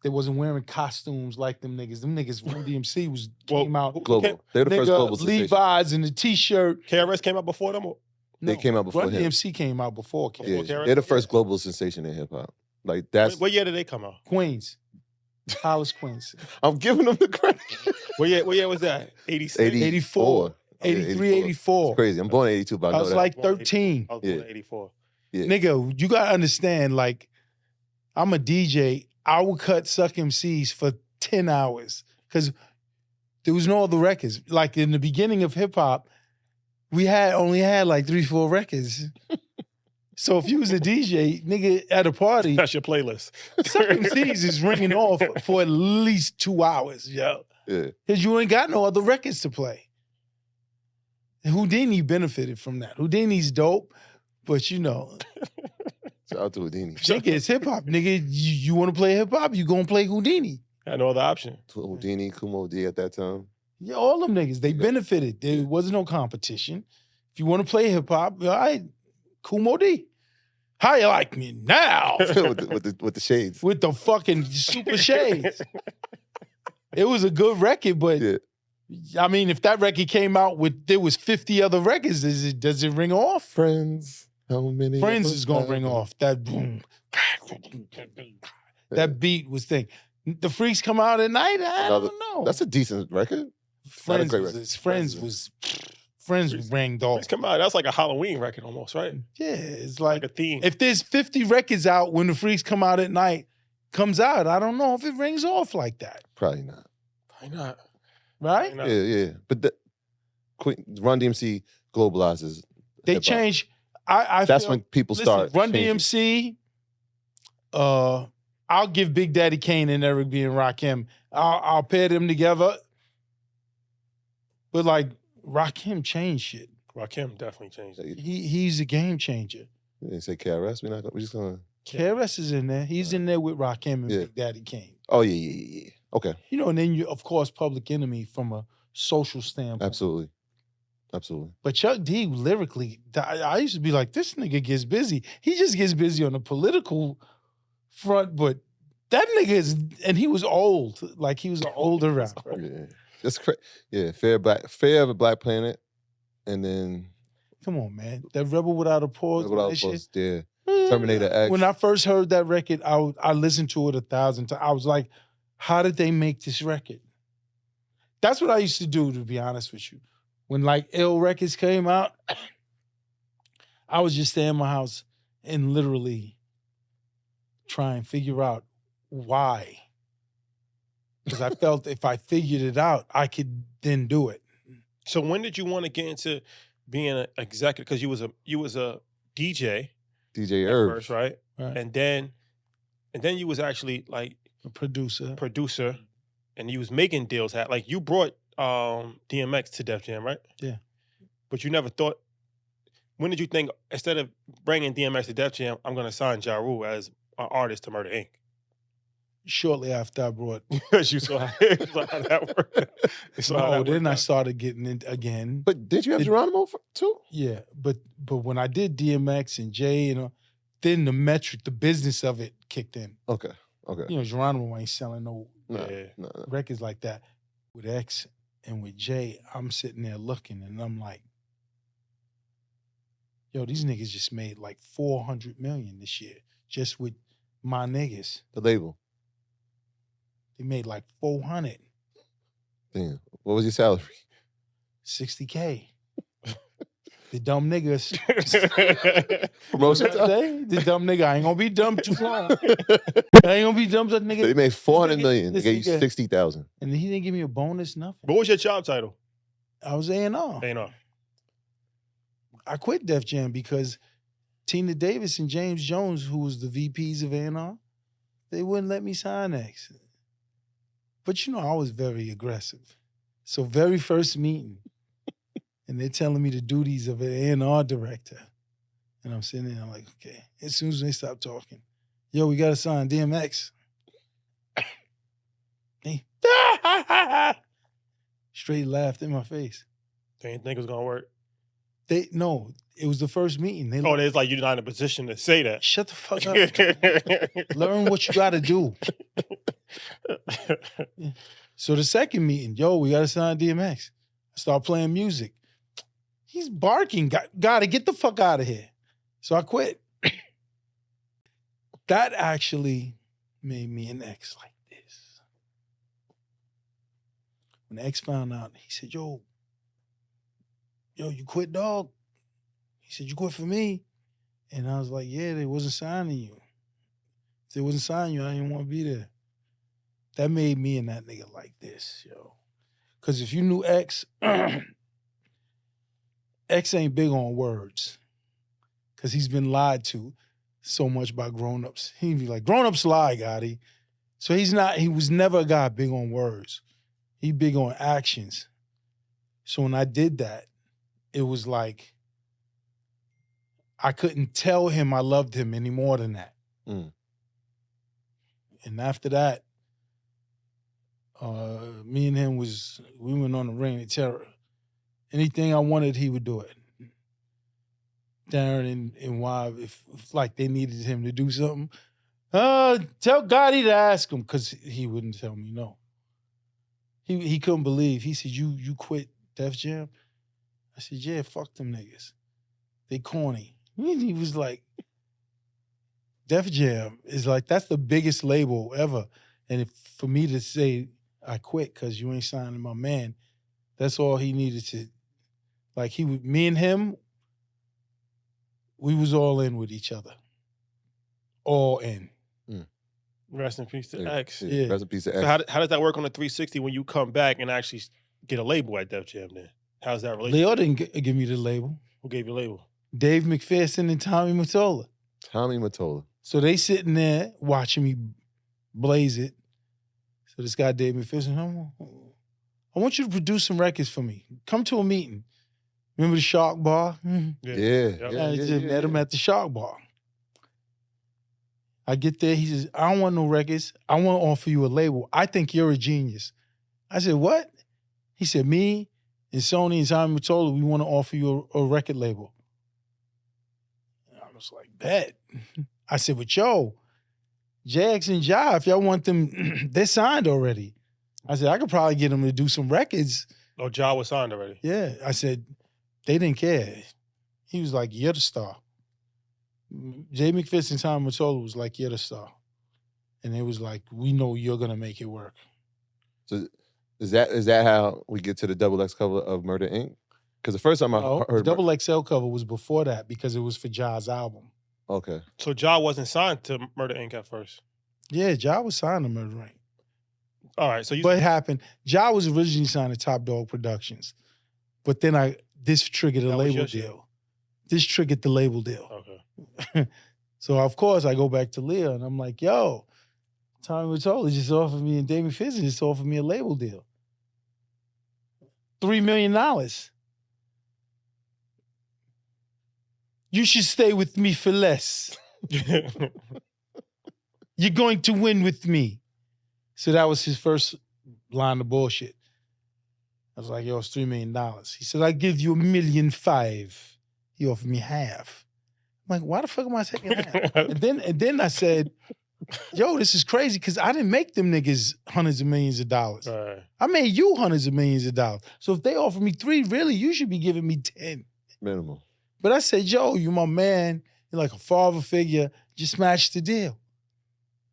They wasn't wearing costumes like them niggas. Them niggas from DMC came out. global. They're the first global sensation. Levi's and the t-shirt. KRS came out before them. They came out before Run him. DMC came out before KRS. Yeah, KRS? they're the first global sensation in hip hop. Like that's. What year did they come out? Queens. Hollis, Queens. I'm giving them the credit. What year was that? 86? 84. 83, 84. It's crazy. I'm born in 82, but I know I was that. like 13. I was born in 84. Yeah. Nigga, you gotta understand, like, I'm a DJ. I would cut Suck MCs for 10 hours because there was no other records. Like in the beginning of hip hop, we only had like 3-4 records. So if you was a DJ, nigga, at a party, That's your playlist. Suck MCs is ringing off for at least 2 hours, yo. Yeah. Because you ain't got no other records to play. Houdini benefited from that. Houdini's dope, but Shout out to Houdini. nigga, it's hip hop. Nigga, you want to play hip hop, you gonna play Houdini. Had no other option. Houdini, Kumo D at that time. Yeah, all them niggas, they benefited. There wasn't no competition. If you want to play hip hop, all right, Kumo D. How you like me now? with the shades. With the fucking super shades. It was a good record, but Yeah. I mean, if that record came out there was 50 other records, does it ring off? Friends. How many? Friends of us is gonna have ring them? off. That boom. That beat was thing. The Freaks come out at night. I don't know. That's a decent record. Friends great was, record. Friends ranged off. Freaks come out. That's like a Halloween record almost, right? Yeah, it's Like like a theme. if there's 50 records out when the Freaks come out at night, comes out, I don't know if it rings off like that, Probably not. Why not? right? Why not? Yeah. But Run DMC globalizes. They hip-hop. change. I That's feel, when people listen, start. Run changing. DMC. I'll give Big Daddy Kane and Eric B and Rakim. I'll pair them together. But like Rakim changed shit. Rakim definitely changed it. He's a game changer. You didn't say KRS. We're just gonna. KRS is in there. He's in there with Rakim and Yeah. Big Daddy Kane. Oh yeah. Okay. And then you, of course, Public Enemy from a social standpoint. Absolutely. But Chuck D lyrically, I used to be like, this nigga gets busy. He just gets busy on the political front, but that nigga is, and he was old. Like he was an older rapper. Yeah. That's crazy. Yeah. Fair of a Black Planet, and then Come on, man. That Rebel Without a Pause. Without that shit. Pause, yeah. Terminator X. When I first heard that record, I listened to it 1,000 times. I was like, how did they make this record? That's what I used to do, to be honest with you. When like ill records came out, I would just stay in my house and literally try and figure out why. Because I felt if I figured it out, I could then do it. So when did you want to get into being an executive? Because you was a DJ DJ at Irv. first, right? Right. And then you was actually like A producer. producer, and you was making deals. Like you brought DMX to Def Jam, right? Yeah. But you never thought. When did you think, instead of bringing DMX to Def Jam, I'm going to sign Ja Rule as an artist to Murder Inc.? Shortly after I brought. Because you saw how that worked. You saw how No, that then worked I out. started getting it again. But did you have It- Geronimo too? Yeah, but when I did DMX and Jay, then the business of it kicked in. Okay. Geronimo ain't selling no No, Yeah. no. records like that. With X and with Jay, I'm sitting there looking and I'm like, yo, these niggas just made like 400 million this year just with my niggas. The label. They made like 400, Damn. What was your salary? 60K. The dumb niggas. Promotion You know what I'm time. saying? The dumb nigga. I ain't gonna be dumb too long. I ain't gonna be dumb, that nigga. They made 400 nigga- million. They this gave you nigga- 60,000. And he didn't give me a bonus, nothing. What was your job title? I was A&R. Ain't no. I quit Def Jam because Tina Davis and James Jones, who was the VPs of A&R, they wouldn't let me sign X. But you know, I was very aggressive. So very first meeting, and they're telling me the duties of an A&R director. And I'm sitting there, I'm like, okay. As soon as they stop talking, yo, we gotta sign DMX. He straight laughed in my face. They didn't think it was gonna work. No, it was the first meeting. They It's like you're not in a position to say that. shut the fuck up. Learn what you gotta do. So the second meeting, yo, we gotta sign DMX. I start playing music. He's barking. Gotta get the fuck out of here. So I quit. That actually made me an X like this. When X found out, he said, yo, you quit, dog? He said, you quit for me? And I was like, yeah, they wasn't signing you. If they wasn't signing you, I didn't want to be there. That made me and that nigga like this, yo. Because if you knew X, X ain't big on words. Because he's been lied to so much by grown-ups. He'd be like, grown-ups lie, Gotti. So he was never a guy big on words. He big on actions. So when I did that, it was like, I couldn't tell him I loved him any more than that. Mm. And after that, me and him we went on a reign of terror. Anything I wanted, he would do it. Darren and Wild, if like they needed him to do something, tell Gotti to ask him, because he wouldn't tell me no. He couldn't believe. He said, you quit Def Jam? I said, yeah, fuck them niggas. They corny. He was like, Def Jam is like, that's the biggest label ever. And for me to say I quit because you ain't signing my man, that's all he needed to, like me and him, we was all in with each other. All in. Rest in peace to Yeah. X. Yeah. Yeah. Rest in peace to So X. how does that work on the 360 when you come back and actually get a label at Def Jam then? How's that relationship? Leo didn't give me the label. Who gave you a label? Dave McPherson and Tommy Mottola. Tommy Mottola. So they sitting there watching me blaze it. So this guy, Dave McPherson, I want you to produce some records for me. Come to a meeting. Remember the Shark Bar? Yeah. I just met him at the Shark Bar. I get there, he says, I don't want no records. I want to offer you a label. I think you're a genius. I said, what? He said, me and Sony and Tommy Mottola, we want to offer you a record label. I was like, bet. I said, but yo, JX and Ja, if y'all want them, they're signed already. I said, I could probably get them to do some records. Oh, Ja was signed already. Yeah. I said, they didn't care. He was like, you're the star. Jay McPherson and Tom Mottola was like, you're the star. And it was like, we know you're going to make it work. So is that how we get to the Double X cover of Murder Inc.? Because the first time I No, heard the Double XL cover was before that because it was for Ja's album. Okay. So Ja wasn't signed to Murder Inc. at first. Yeah, Ja was signed to Murder Inc. All right, so you. But it happened. Ja was originally signed to Top Dog Productions. But then this triggered a That was label your shit. deal. This triggered the label deal. Okay. So, of course, I go back to Leah and I'm like, yo, Tommy Mottola just offered me and Damien Fizzy just offered me a label deal. $3 million. You should stay with me for less. You're going to win with me. So that was his first line of bullshit. I was like, yo, it's $3 million. He said, I'll give you $1.5 million. He offered me half. I'm like, why the fuck am I taking half? and then I said, yo, this is crazy because I didn't make them niggas hundreds of millions of dollars. Right. I made you hundreds of millions of dollars. So if they offer me 3, really, you should be giving me 10. Minimal. But I said, yo, you my man. You're like a father figure. Just smash the deal.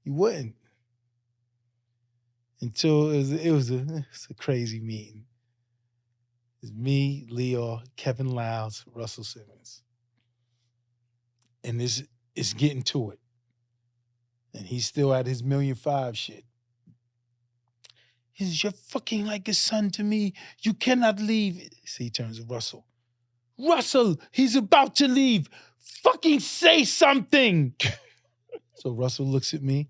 He wouldn't. Until it was a crazy meeting. It's me, Leo, Kevin Lowndes, Russell Simmons. And this is getting to it. And he's still at his 1,000,005 shit. He says, you're fucking like a son to me. You cannot leave. So he turns to Russell. Russell, he's about to leave. Fucking say something. So Russell looks at me,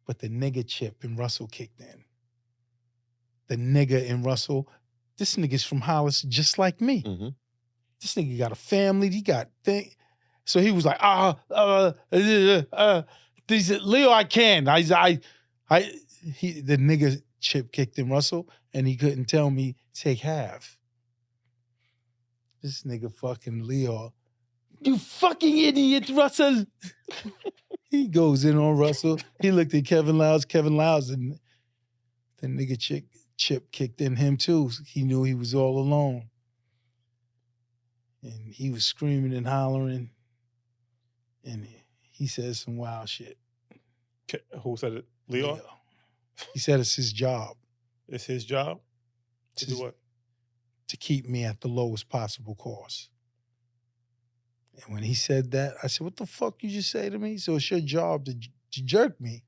but the nigga chip in Russell kicked in. The nigga in Russell, this nigga's from Hollis just like me. Mm-hmm. This nigga got a family, he got thing. So he was like, he said, Leo, I can. The nigga chip kicked in Russell, and he couldn't tell me take half. This nigga fucking Leo, you fucking idiot, Russell. He goes in on Russell. He looked at Kevin Lowndes, and the nigga chip kicked in him too. He knew he was all alone. And he was screaming and hollering. And he said some wild shit. Who said it? Leo? He said it's his job. It's his job? To do what? To keep me at the lowest possible cost. And when he said that, I said, what the fuck you just say to me? So it's your job to jerk me.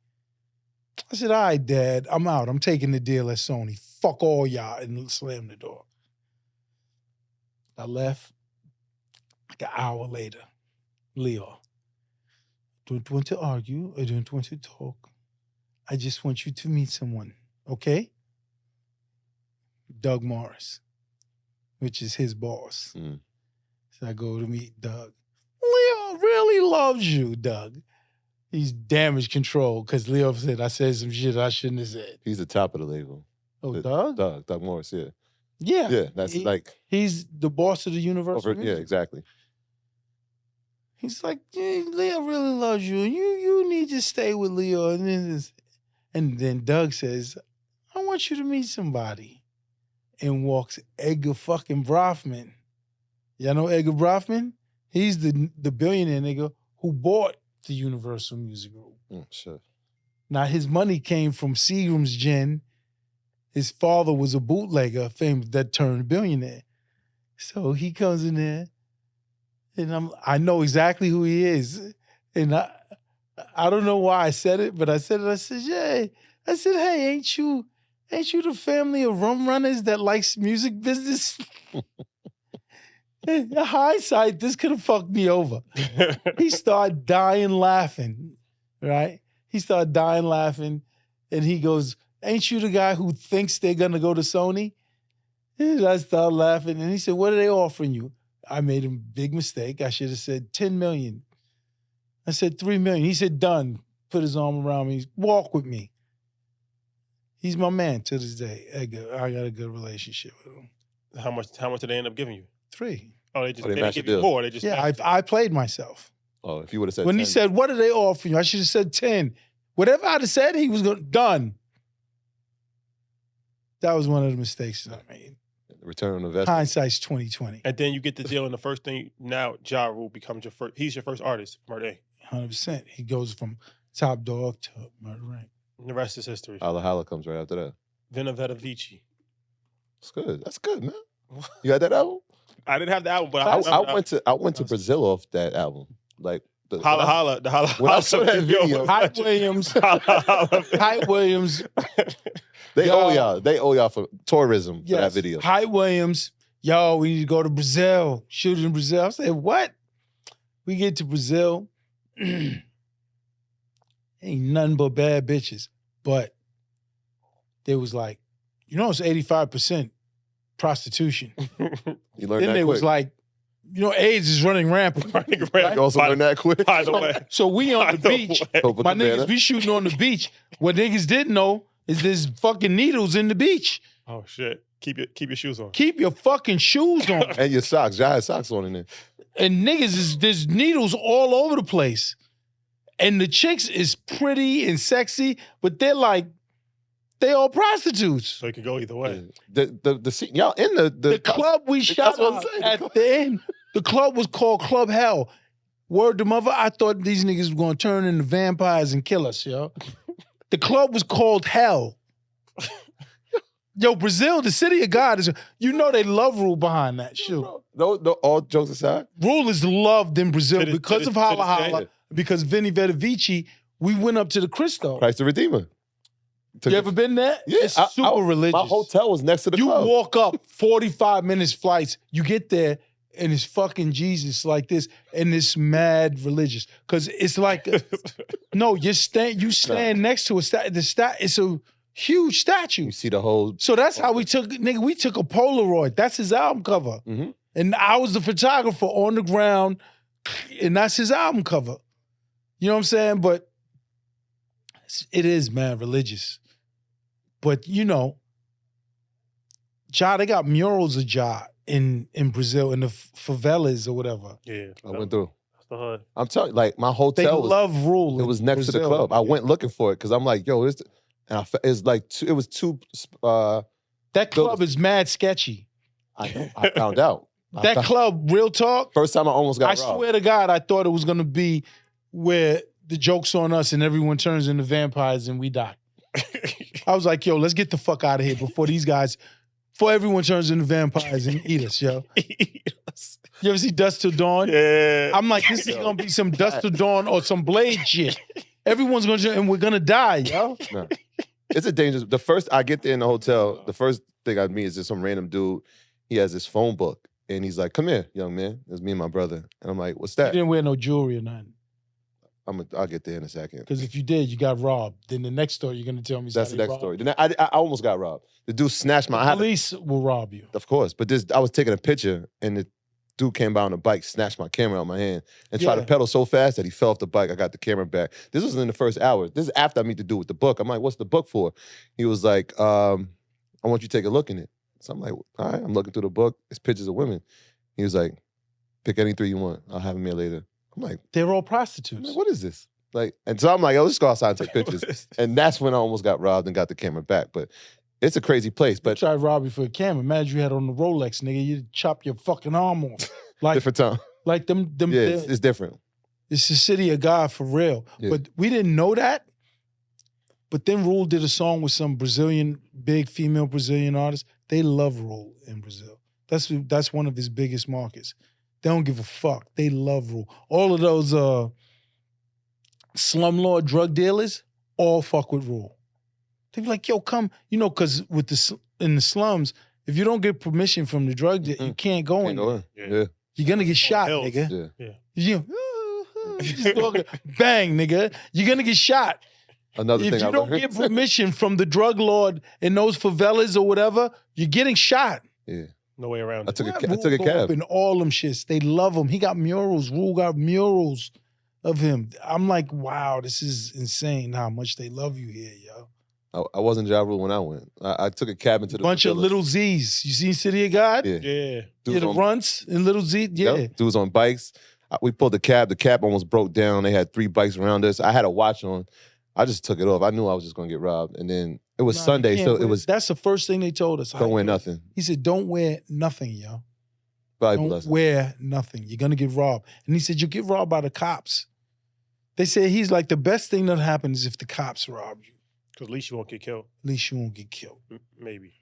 I said, all right, Dad, I'm out. I'm taking the deal at Sony. Fuck all y'all, and slammed the door. I left. Like an hour later, Leo, don't want to argue. I don't want to talk. I just want you to meet someone, okay? Doug Morris, which is his boss. Mm. So I go to meet Doug. Leo really loves you, Doug. He's damage control because Leo said I said some shit I shouldn't have said. He's the top of the label. Oh, Doug? Doug Morris, yeah. Yeah. Yeah, that's he's the boss of the Universal Music. Yeah, exactly. He's like, yeah, Leo really loves you. You need to stay with Leo. And then Doug says, I want you to meet somebody. And walks Edgar fucking Brofman. Y'all know Edgar Brofman? He's the billionaire nigga who bought the Universal Music Group. Sure. Now, his money came from Seagram's gin. His father was a bootlegger, famous, that turned billionaire. So he comes in there, and I know exactly who he is. And I don't know why I said it, but I said, yeah. I said, hey, ain't you the family of rum runners that likes music business? In hindsight, this could have fucked me over. He started dying laughing, right? He started dying laughing, and he goes, ain't you the guy who thinks they're going to go to Sony? And I started laughing, and he said, what are they offering you? I made a big mistake. I should have said $10 million. I said $3 million. He said, done. Put his arm around me. Walk with me. He's my man to this day. Edgar, I got a good relationship with him. How much did they end up giving you? 3. Oh, they didn't give you deal. more. They just I played myself. Oh, if you would have said when 10. he said, what are they offering you? I should have said 10. Whatever I'd have said, he was done. That was one of the mistakes that I made. Return on investment. Hindsight's 2020. And then you get the deal, and the first thing now, Ja Rule becomes your first. He's your first artist, Murder. 100%. He goes from Top Dog to Murder Inc. And the rest is history. Holla Holla comes right after that. Veneveta Vici. That's good. That's good, man. You had that album? I didn't have the album, but I went to Brazil off that album. Like the Holla Holla. When I saw that video, Hype Williams. Hype Williams. They owe y'all for tourism for that video. Hype Williams. Yo, we need to go to Brazil. Shoot it in Brazil. I said, what? We get to Brazil. Ain't nothing but bad bitches. But they was like, it's 85% prostitution. You learned Then that they quick. was like, AIDS is running rampant. You also learned that quick. By the way. So we on the beach. My niggas, we shooting on the beach. What niggas didn't know is there's fucking needles in the beach. Oh shit! Keep your shoes on. Keep your fucking shoes on. And your socks. Y'all had socks on in there. And niggas, there's needles all over the place. And the chicks is pretty and sexy, but they all prostitutes. So it could go either way. The scene, y'all in the club we shot at the end. The club was called Club Hell. Word to mother, I thought these niggas were gonna turn into vampires and kill us, yo. The club was called Hell. Yo, Brazil, the city of God is. You know they love Rule behind that shoe. No, all jokes aside. Rule is loved in Brazil To the- because to of the- to Holla this day. Holla. Because Vinny Vedovici, we went up to the Cristo. Christ the Redeemer. You ever been there? Yeah, It's super religious. My hotel was next to the You club. walk up 45 minutes flights, you get there, and it's fucking Jesus like this, and it's mad religious. Cause it's like, no, you stand next to it's a huge statue. You see the whole. So that's how we took a Polaroid. That's his album cover. Mhm. And I was the photographer on the ground, and that's his album cover. You know what I'm saying? But it is, man, religious. But you know, they got murals of in Brazil in the favelas or whatever. Yeah. I went through. That's the hood. I'm telling you, like my They hotel was. love Rule. It was next to the club. I went looking for it because I'm like, yo, it's like it was two. That club is mad sketchy. I know. I found out. That club, real talk. First time I almost got I robbed. swear to God, I thought it was gonna be where the joke's on us and everyone turns into vampires and we die. I was like, yo, let's get the fuck out of here before everyone turns into vampires and eat us, yo. You ever see Dust Till Dawn? Yeah. I'm like, this is gonna be some Dust Till Dawn or some Blade shit. Everyone's gonna, and we're gonna die, yo. No. It's a dangerous. The first I get there in the hotel, the first thing I meet is just some random dude. He has this phone book and he's like, "Come here, young man." It's me and my brother, and I'm like, "What's You that?" didn't wear no jewelry or nothing. I'll get there in a second. Because if you did, you got robbed. Then the next story, you're gonna tell me That's the somebody next story. robbed Then I almost got robbed. The dude snatched my. I you. had to- Police will rob you. Of course, but I was taking a picture and the dude came by on a bike, snatched my camera out of my hand, and tried to Yeah. pedal so fast that he fell off the bike. I got the camera back. This was in the first hour. This is after I meet the dude with the book. I'm like, "What's the book for?" He was like, "I want you to take a look in it." So I'm like, "All right." I'm looking through the book. It's pictures of women. He was like, "Pick any three you want. I'll have them here later." I'm like, They're all prostitutes. "What is this?" Like, and so I'm like, "Oh, let's go outside and take pictures." And that's when I almost got robbed and got the camera back. But it's a crazy place. But But try to rob you for a camera. Imagine you had on the Rolex, nigga. You'd chop your fucking arm off. Like, different time. like them. Yeah, it's different. It's the city of God for real. Yeah. But we didn't know that. But then Rule did a song with some big female Brazilian artists. They love Rule in Brazil. That's one of his biggest markets. They don't give a fuck. They love Rule. All of those slumlord drug dealers all fuck with Rule. They be like, yo, come, because in the slums, if you don't get permission from the drug dealer, you can't go in. Can't go in. Yeah. You're gonna get shot, hills. nigga. Yeah. You just walking, bang, nigga. You're gonna get shot. Another If thing you I don't learned. get permission from the drug lord in those favelas or whatever, you're getting shot. Yeah. No way around I it. took a Rule go up cab. in all them shits. They love him. He got murals. Rule got murals of him. I'm like, wow, this is insane how much they love you here, yo. I wasn't Ja Rule when I went. I took a cab into the Bunch of village. little Z's. You seen City of God? Yeah. Yeah. Yeah, Dudes the on- runts and little Z. Yeah. Yep. Dudes on bikes. We pulled the cab. The cab almost broke down. They had 3 bikes around us. I had a watch on. I just took it off. I knew I was just gonna get robbed. And then it was Nah, you Sunday, can't so wear- it was That's the first thing they told us. don't wear nothing. He said, don't wear nothing, yo. Valuable Don't lesson. wear nothing. You're gonna get robbed. And he said, you'll get robbed by the cops. They said he's like, the best thing that happens is if the cops rob you. Because at least you won't get killed. At least you won't get killed. Maybe.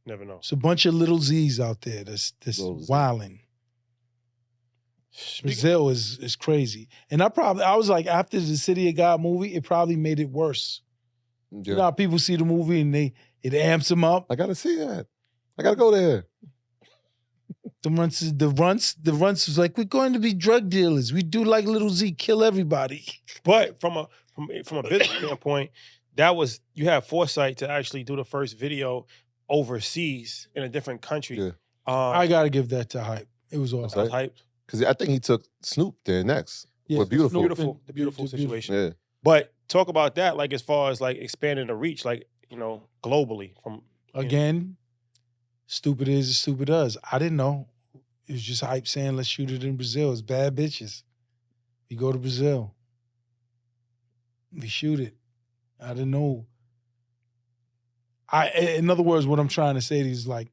Never know. It's a bunch of little Z's out there that's Little Z. wilding. Speaking- Brazil is crazy. And I was like, after the City of God movie, it probably made it worse. Yeah. You know how people see the movie and it amps them up. I gotta see that. I gotta go there. The runts was like, we're going to be drug dealers. We do like Little Z, kill everybody. But from a business standpoint, you had foresight to actually do the first video overseas in a different country. Yeah. I gotta give that to Hype. It was I awesome. was hyped. Because I think he took Snoop there next. Yeah, We're beautiful. Snoop and- The beautiful situation. Yeah. But talk about that, like as far as like expanding the reach, like, globally from Again, stupid is as stupid does. I didn't know. It was just Hype saying, let's shoot it in Brazil. It's bad bitches. We go to Brazil. We shoot it. I didn't know. In other words, what I'm trying to say is like,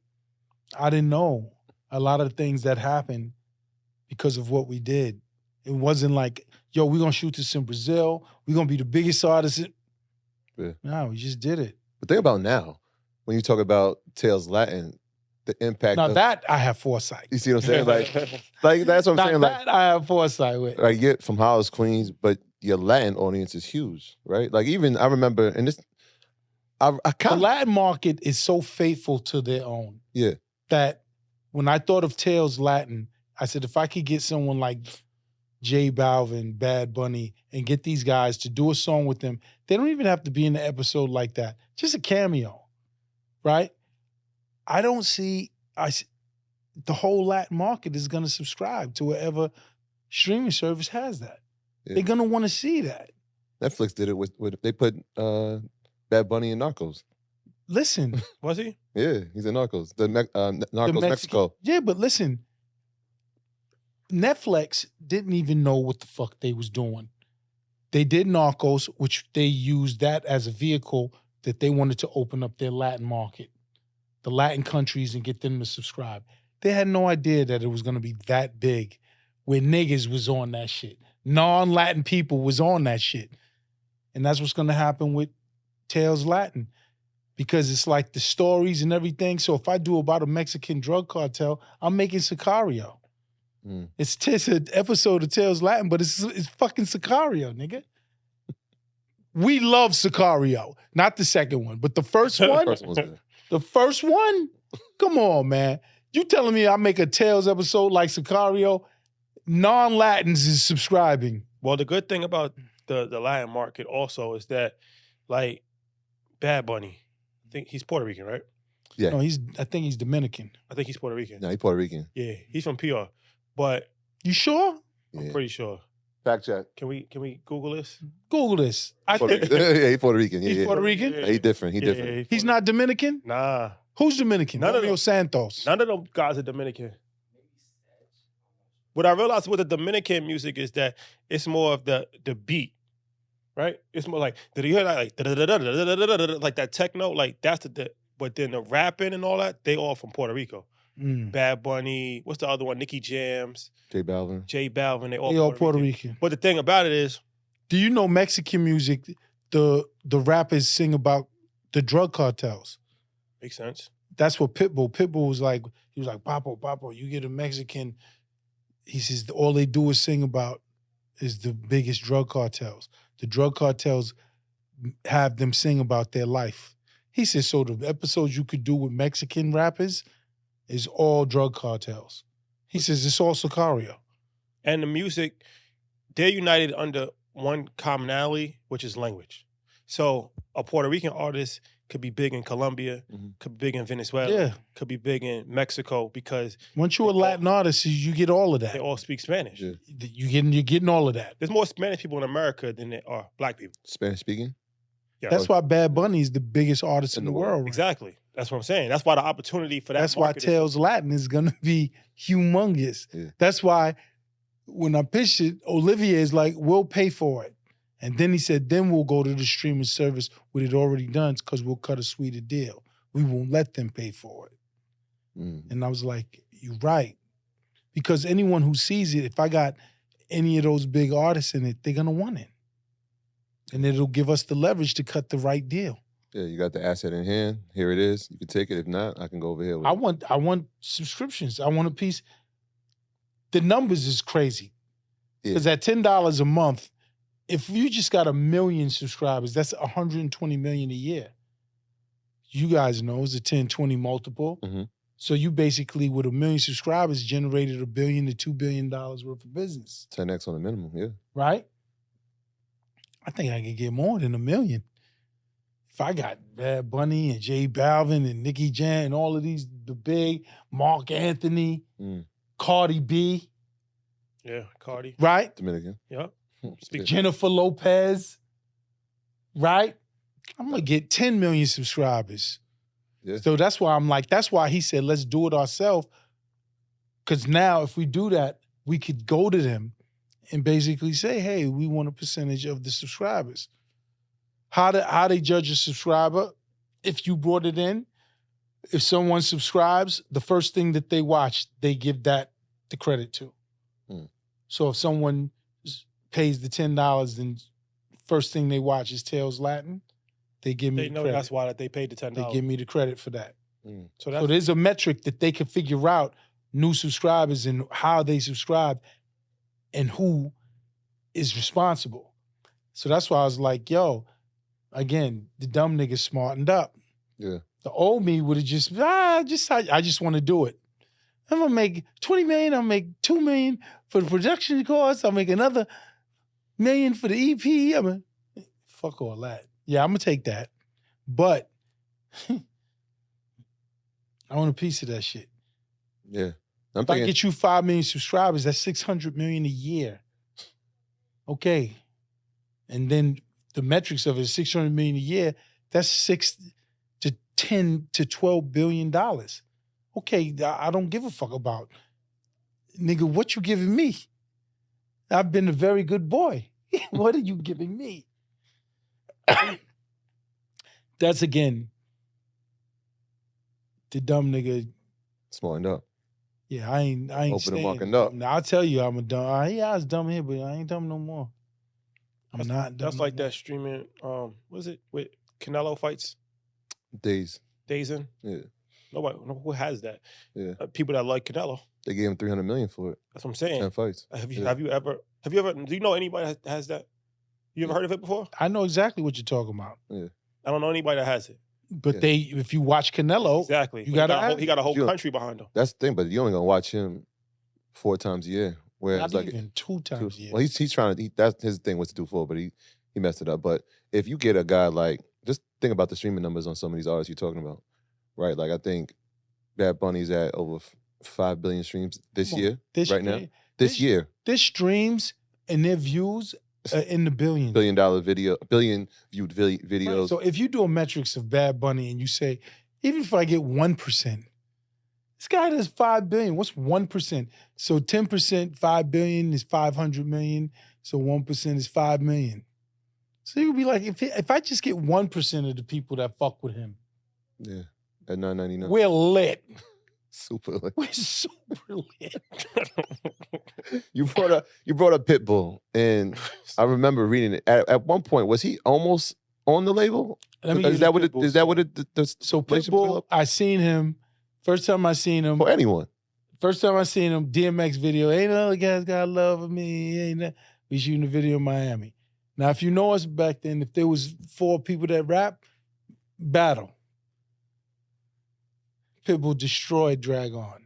I didn't know a lot of the things that happened because of what we did. It wasn't like, yo, we're gonna shoot this in Brazil. We're gonna be the biggest artists. Yeah. No, we just did it. But think about now. when you talk about Tales Latin, the impact Now of that I have foresight. you see what I'm saying? Like that's what I'm Now saying. Like that I have foresight with. I get from Hollis, Queens, but your Latin audience is huge, right? Like even I remember, and this, I The kind of Latin market is so faithful to their own yeah. that when I thought of Tales Latin, I said if I could get someone like J Balvin, Bad Bunny, and get these guys to do a song with them, they don't even have to be in the episode like that. Just a cameo, right? I don't see the whole Latin market is going to subscribe to whatever streaming service has that. Yeah. They're going to want to see that. Netflix did it with they put Bad Bunny in Narcos. Listen, Was he? Yeah, he's in Narcos. The Narcos Mexican- Mexico. yeah, but listen, Netflix didn't even know what the fuck they was doing. They did Narcos, which they used that as a vehicle that they wanted to open up their Latin market, the Latin countries, and get them to subscribe. They had no idea that it was going to be that big, where niggas was on that shit. Non-Latin people was on that shit. And that's what's going to happen with Tales Latin, because it's like the stories and everything. So if I do about a Mexican drug cartel, I'm making Sicario. Mm. It's an episode of Tales Latin, but it's fucking Sicario, nigga. We love Sicario. Not the second one, but the first one. First one's good. The first one? Come on, man. You telling me I make a Tales episode like Sicario? Non-Latins is subscribing. Well, the good thing about the Latin market also is that, like, Bad Bunny, I think he's Puerto Rican, right? Yeah. No, I think he's Dominican. I think he's Puerto Rican. No, he's Puerto Rican. Yeah, he's from PR, but You sure? I'm Yeah. pretty sure. Fact check. Can we Google this? Google this. I Puerto think Rican. Yeah, he's Puerto Rican. Yeah, he's yeah. Puerto Rican. Yeah, he different. He different. He's not Dominican? Nah, Who's Dominican? None of Romeo them. Santos. none of them guys are Dominican. What I realized with the Dominican music is that it's more of the beat, right? It's more like, did you hear that? Like that techno, like that's the but then the rapping and all that, they all from Puerto Rico. Mm. Bad Bunny, what's the other one? Nicky Jams, J Balvin. J Balvin, they They all Puerto Rican. But the thing about it is, Do you know Mexican music, the rappers sing about the drug cartels? makes sense. That's what Pitbull was like. He was like, Papo, you get a Mexican. He says all they do is sing about is the biggest drug cartels. The drug cartels have them sing about their life. He says, so the episodes you could do with Mexican rappers is all drug cartels. He says it's all Sicario. And the music, they're united under one commonality, which is language. So a Puerto Rican artist could be big in Colombia, Mhm. could be big in Venezuela, Yeah. could be big in Mexico because Once you're a Latin artist, you get all of that. they all speak Spanish. Yeah. You're getting all of that. There's more Spanish people in America than there are black people. Spanish speaking. Yeah, That's why Bad Bunny is the biggest artist in the world. right? exactly. That's what I'm saying. That's why the opportunity for that. That's why market is- Tales Latin is gonna be humongous. Yeah. That's why when I pitched it, Olivier is like, we'll pay for it. And then he said, then we'll go to the streaming service with it already done because we'll cut a sweeter deal. We won't let them pay for it. Mm. And I was like, you're right. Because anyone who sees it, if I got any of those big artists in it, they're gonna want it. And it'll give us the leverage to cut the right deal. Yeah, you got the asset in hand. Here it is. You can take it. If not, I can go over here with I it. want subscriptions. I want a piece. The numbers is crazy. Yeah. Because at $10 a month, if you just got 1 million subscribers, that's 120 million a year. You guys know it's a 10-20 multiple. Mhm. So you basically, with 1 million subscribers, generated $1 billion to $2 billion worth of business, 10x on the minimum. Yeah. right? I think I could get more than 1 million. If I got Bad Bunny and J Balvin and Nicky Jam and all of these, the big, Mark Anthony, Mm. Cardi B, Yeah, Cardi. right? Dominican. Yep. Speak Jennifer Lopez, right? I'm gonna get 10 million subscribers. Yeah. So that's why I'm like, that's why he said, let's do it ourselves. Because now if we do that, we could go to them and basically say, hey, we want a percentage of the subscribers. How they judge a subscriber, if you brought it in, if someone subscribes, the first thing that they watch, they give that the credit to. Hmm. So if someone pays the $10, then first thing they watch is Tales Latin. they give me They the know credit. that's why they paid the $10. They give me the credit for that. So So there's a metric that they can figure out new subscribers and how they subscribe and who is responsible. So that's why I was like, yo, again, the dumb nigga smartened up. Yeah. The old me would have I just want to do it. I'm gonna make $20 million, I'll make $2 million for the production costs, I'll make another $1 million for the EP. Fuck all that. Yeah, I'm gonna take that. But I want a piece of that shit. Yeah. If I get you 5 million subscribers, that's $600 million a year. Okay. And then the metrics of it is $600 million a year. That's $6 to $10 to $12 billion. Okay, I don't give a fuck about, nigga, what you giving me? I've been a very good boy. What are you giving me? That's again, the dumb nigga. Smartened up. Yeah, I ain't Open and walking dumb. up. Now, I'll tell you I'm a dumb. I was dumb here, but I ain't dumb no more. I'm not dumb. That's like that streaming, what is it, with Canelo fights? Days. Dazen? Yeah. Nobody, who has that? Yeah. People that like Canelo. They gave him $300 million for it. That's what I'm saying. 10 fights. Have you ever, do you know anybody that has that? You ever heard of it before? I know exactly what you're talking about. Yeah. I don't know anybody that has it. But if you watch Canelo, Exactly. you he got a whole country behind him. That's the thing, but you're only gonna watch him 4 times a year. Whereas not even 2 times a year. Well, he's trying to. That's his thing was to do 4, but he messed it up. But if you get a guy like, just think about the streaming numbers on some of these artists you're talking about, right? Like I think Bad Bunny's at over 5 billion streams this year, now. This year, their streams and their views are in the billions. billion viewed videos. Right. So if you do a metrics of Bad Bunny and you say, even if I get 1%, this guy does 5 billion. What's 1%? So 10%, 5 billion is 500 million. So 1% is 5 million. So you would be like, if I just get 1% of the people that fuck with him, yeah, at $9.99, we're lit. Super lit. We're super lit. You brought up Pitbull, and I remember reading it. At one point, was he almost on the label? Is that what the so Pitbull, I seen him. First time I seen him. For anyone. First time I seen him, DMX video. Ain't no other guys got love of me. Ain't that. We shooting a video in Miami. Now, if you know us back then, if there was 4 people that rap, battle. Pitbull destroyed Drag On.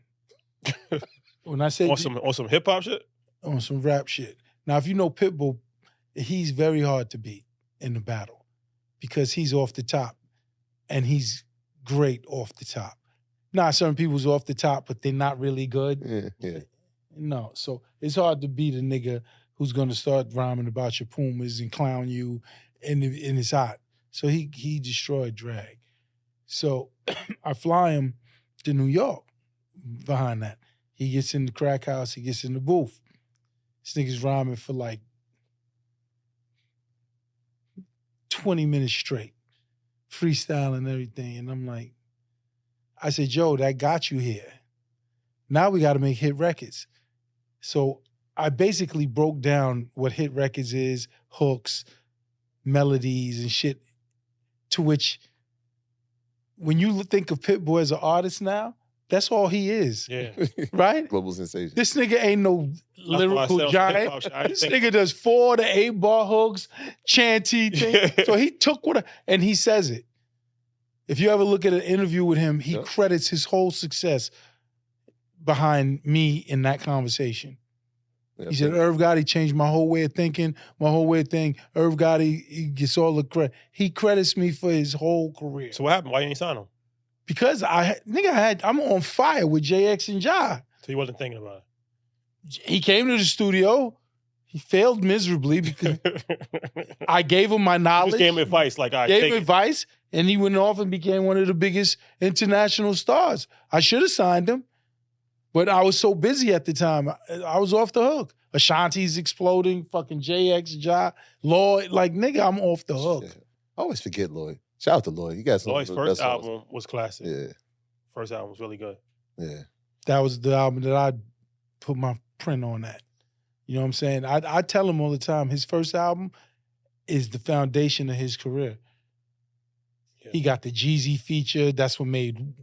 When I say on some hip hop shit? On some rap shit. Now, if you know Pitbull, he's very hard to beat in the battle because he's off the top and he's great off the top. Now, certain people's off the top, but they're not really good. Yeah. No, so it's hard to beat a nigga who's gonna start rhyming about your Pumas and clown you, and it's hot. So he destroyed Drag. So I fly him to New York behind that. He gets in the crack house, he gets in the booth. This nigga's rhyming for like 20 minutes straight, freestyle and everything. And I'm like, I said, Joe, that got you here. Now we gotta make hit records. So I basically broke down what hit records is, hooks, melodies and shit, to which when you think of Pitbull as an artist now, that's all he is. Yeah. Right? Global sensation. This nigga ain't no lyrical giant. This nigga does 4 to 8 bar hooks, chanty thing. So he took and he says it. If you ever look at an interview with him, he credits his whole success behind me in that conversation. He said, Irv Gotti changed my whole way of thinking, my whole way of thinking. Irv Gotti, he gets all the credit. He credits me for his whole career. So what happened? Why you ain't sign him? Because I'm on fire with JX and Ja. So he wasn't thinking about it. He came to the studio. He failed miserably because I gave him my knowledge. You just gave him advice. Like, gave him advice, and he went off and became one of the biggest international stars. I should have signed him. But I was so busy at the time, I was off the hook. Ashanti's exploding, fucking JX, Ja, Lloyd. Like, nigga, I'm off the hook. Yeah. I always forget Lloyd. Shout out to Lloyd. You got some. Lloyd's first album was classic. Yeah. First album was really good. Yeah. That was the album that I put my print on that. You know what I'm saying? I tell him all the time, his first album is the foundation of his career. He got the Jeezy feature. That's what made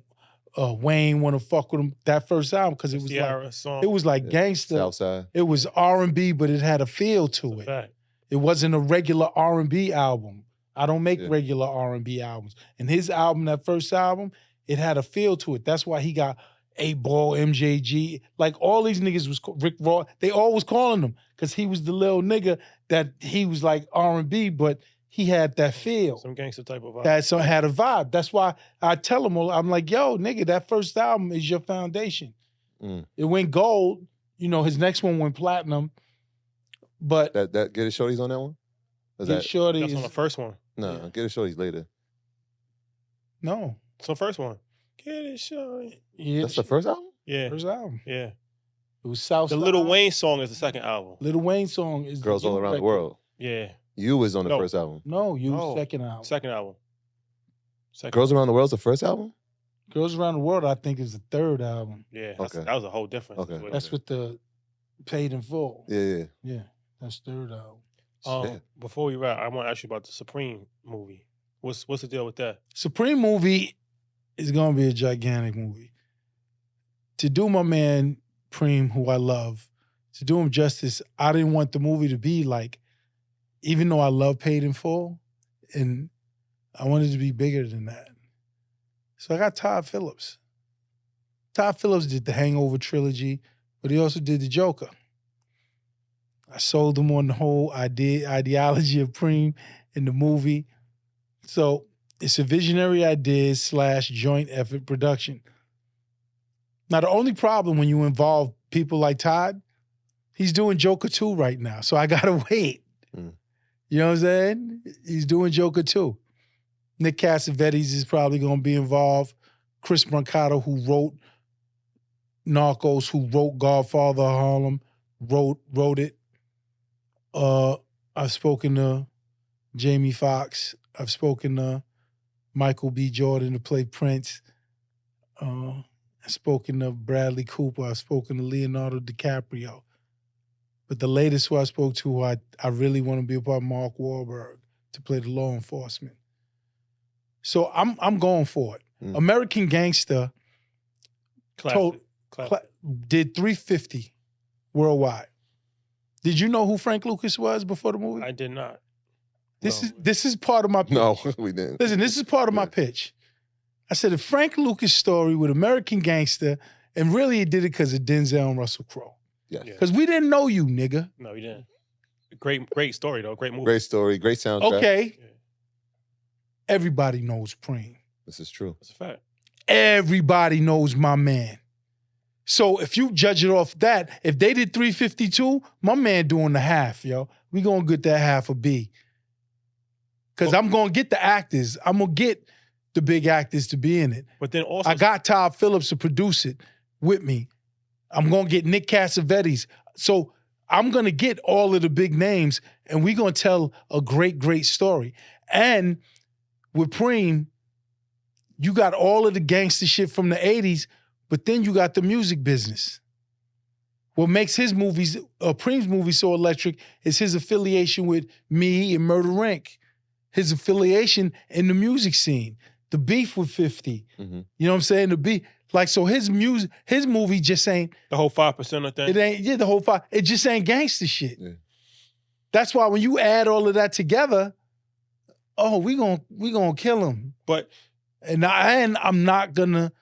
Wayne want to fuck with him. That first album because it was Ciara like song. it was like gangster. Southside. It was R&B, but it had a feel to it. Fact. It wasn't a regular R&B album. I don't make Yeah. regular R&B albums. And his album, that first album, it had a feel to it. That's why he got 8-Ball, MJG. Like all these niggas was Rick Ross. They all was calling him because he was the little nigga that he was like R&B, but he had that feel. Some gangster type of vibe. That so had a vibe. That's why I tell him, I'm like, yo, nigga, that first album is your foundation. Mm. It went gold. You know, his next one went platinum. But That Get It Shorty's on that one? Is Get that Shorty That's on the is first one. no? yeah. Get It Shorty's later. no. It's the first one. Get it, Shorty. Yeah, That's the first album. Yeah. first album. Yeah. It was South. The Lil Wayne song is the second album. Lil Wayne song is Girls the All You Around the record. World. Yeah. You was on the No. first album. No, you No. second album. Second album. Second. Girls Around the World's the first album. Girls Around the World, I think, is the third album. Yeah. Okay. That was a whole difference. Okay. That's with the Paid in Full. Yeah. Yeah, that's third album. Shit. Before we wrap, I want to ask you about the Supreme movie. What's the deal with that? Supreme movie is gonna be a gigantic movie. To do my man Preem, who I love, to do him justice, I didn't want the movie to be like, even though I love Paid in Full, and I wanted it to be bigger than that. So I got Todd Phillips. Todd Phillips did the Hangover trilogy, but he also did the Joker. I sold him on the whole ideology of Preem in the movie. So it's a visionary idea / joint effort production. Now, the only problem when you involve people like Todd, he's doing Joker 2 right now. So I got to wait. Mm. You know what I'm saying? He's doing Joker 2. Nick Cassavetes is probably going to be involved. Chris Brancato, who wrote Narcos, who wrote Godfather of Harlem, wrote it. I've spoken to Jamie Foxx. I've spoken to Michael B. Jordan to play Prince. I've spoken to Bradley Cooper. I've spoken to Leonardo DiCaprio. But the latest who I spoke to, I really want to be a part of Mark Wahlberg to play the law enforcement. So I'm going for it. Mm. American Gangster Classic. did 350 worldwide. Did you know who Frank Lucas was before the movie? I did not. This is part of my pitch. No, we didn't. Listen, this is part of my pitch. I said, the Frank Lucas story with American Gangster, and really he did it because of Denzel and Russell Crowe. Yes. Yeah. Because we didn't know you, nigga. No, you didn't. Great story though. Great movie. Great story, great soundtrack. Okay. Yeah. Everybody knows Preem. This is true. That's a fact. Everybody knows my man. So if you judge it off that, if they did 352, my man doing the half, yo. We gonna get that half a B. Because I'm gonna get the actors. I'm gonna get the big actors to be in it. But then also, I got Todd Phillips to produce it with me. I'm gonna get Nick Cassavetes. So I'm gonna get all of the big names, and we're gonna tell a great, great story. And with Preem, you got all of the gangster shit from the 80s, but then you got the music business. What makes his movies, Preem's movies so electric is his affiliation with me and Murder Inc. His affiliation in the music scene. The beef with 50. Mm-hmm. You know what I'm saying? The beef. Like, so his movie just ain't, the whole 5% thing. it ain't, yeah, the whole five, it just ain't gangster shit. Yeah. That's why when you add all of that together, oh, we gonna kill him. But And I'm not gonna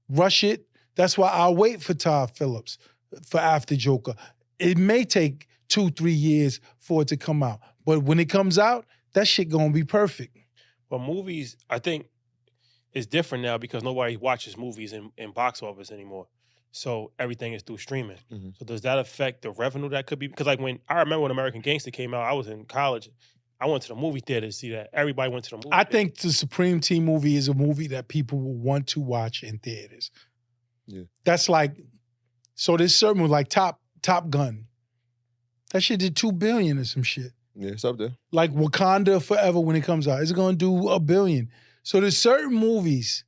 rush it. That's why I'll wait for Todd Phillips for after Joker. It may take 2-3 years for it to come out. But when it comes out, that shit gonna be perfect. But movies, I think, is different now because nobody watches movies in box office anymore. So everything is through streaming. Mm-hmm. So does that affect the revenue that could be? Because like I remember when American Gangster came out, I was in college. I went to the movie theater to see that. Everybody went to the movie I theater. think the Supreme Team movie is a movie that people will want to watch in theaters. Yeah. That's like, so there's certain like Top Gun. That shit did $2 billion or some shit. Yeah, it's up there. Like Wakanda Forever when it comes out, it's gonna do $1 billion. So there's certain movies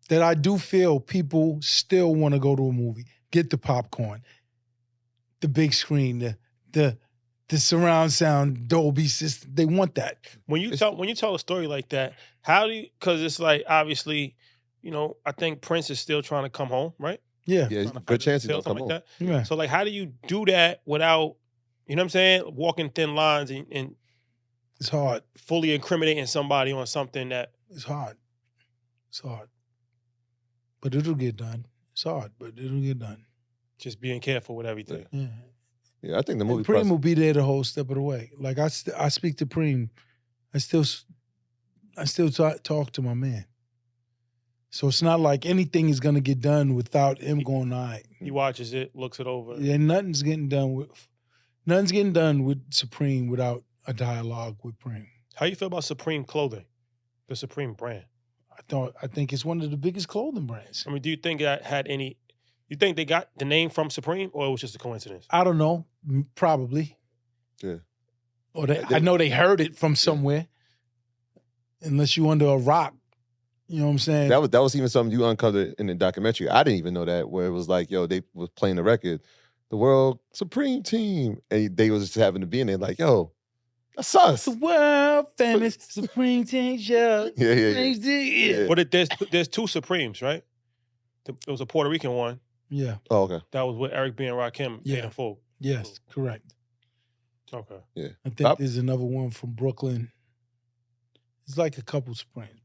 that I do feel people still want to go to a movie, get the popcorn, the big screen, the the surround sound Dolby system. They want that. When you tell a story like that, how do you? Because it's like obviously, I think Prince is still trying to come home, right? Yeah. Yeah, Trying to good fight chance the he's gonna appeal, something come like home. that. Yeah. So like, how do you do that without, you know what I'm saying, walking thin lines and It's hard. fully incriminating somebody on something that It's hard. It's hard. But it'll get done. It's hard, but it'll get done. just being careful with everything. Yeah. Yeah, I think the And movie Preem process. will be there the whole step of the way. Like I speak to Preem. I still talk to my man. So it's not like anything is gonna get done without him going, all right. He watches it, looks it over. Yeah, nothing's getting done with Supreme without a dialogue with Preem. How you feel about Supreme clothing, the Supreme brand? I think it's one of the biggest clothing brands. I mean, do you think that had any? You think they got the name from Supreme, or it was just a coincidence? I don't know, probably. Yeah. Or I know they heard it from somewhere. Unless you under a rock, you know what I'm saying? That was even something you uncovered in the documentary. I didn't even know that, where it was like, yo, they was playing the record, the World Supreme Team, and they was just having to be in there like, yo, that's us. The world famous Supreme Team show. Yeah. But there's two Supremes, right? It was a Puerto Rican one Yeah. Oh, okay. that was with Eric B and Rakim. Yeah. And Folk. Yes, correct. Okay. Yeah. I think there's another one from Brooklyn. It's like a couple Supremes,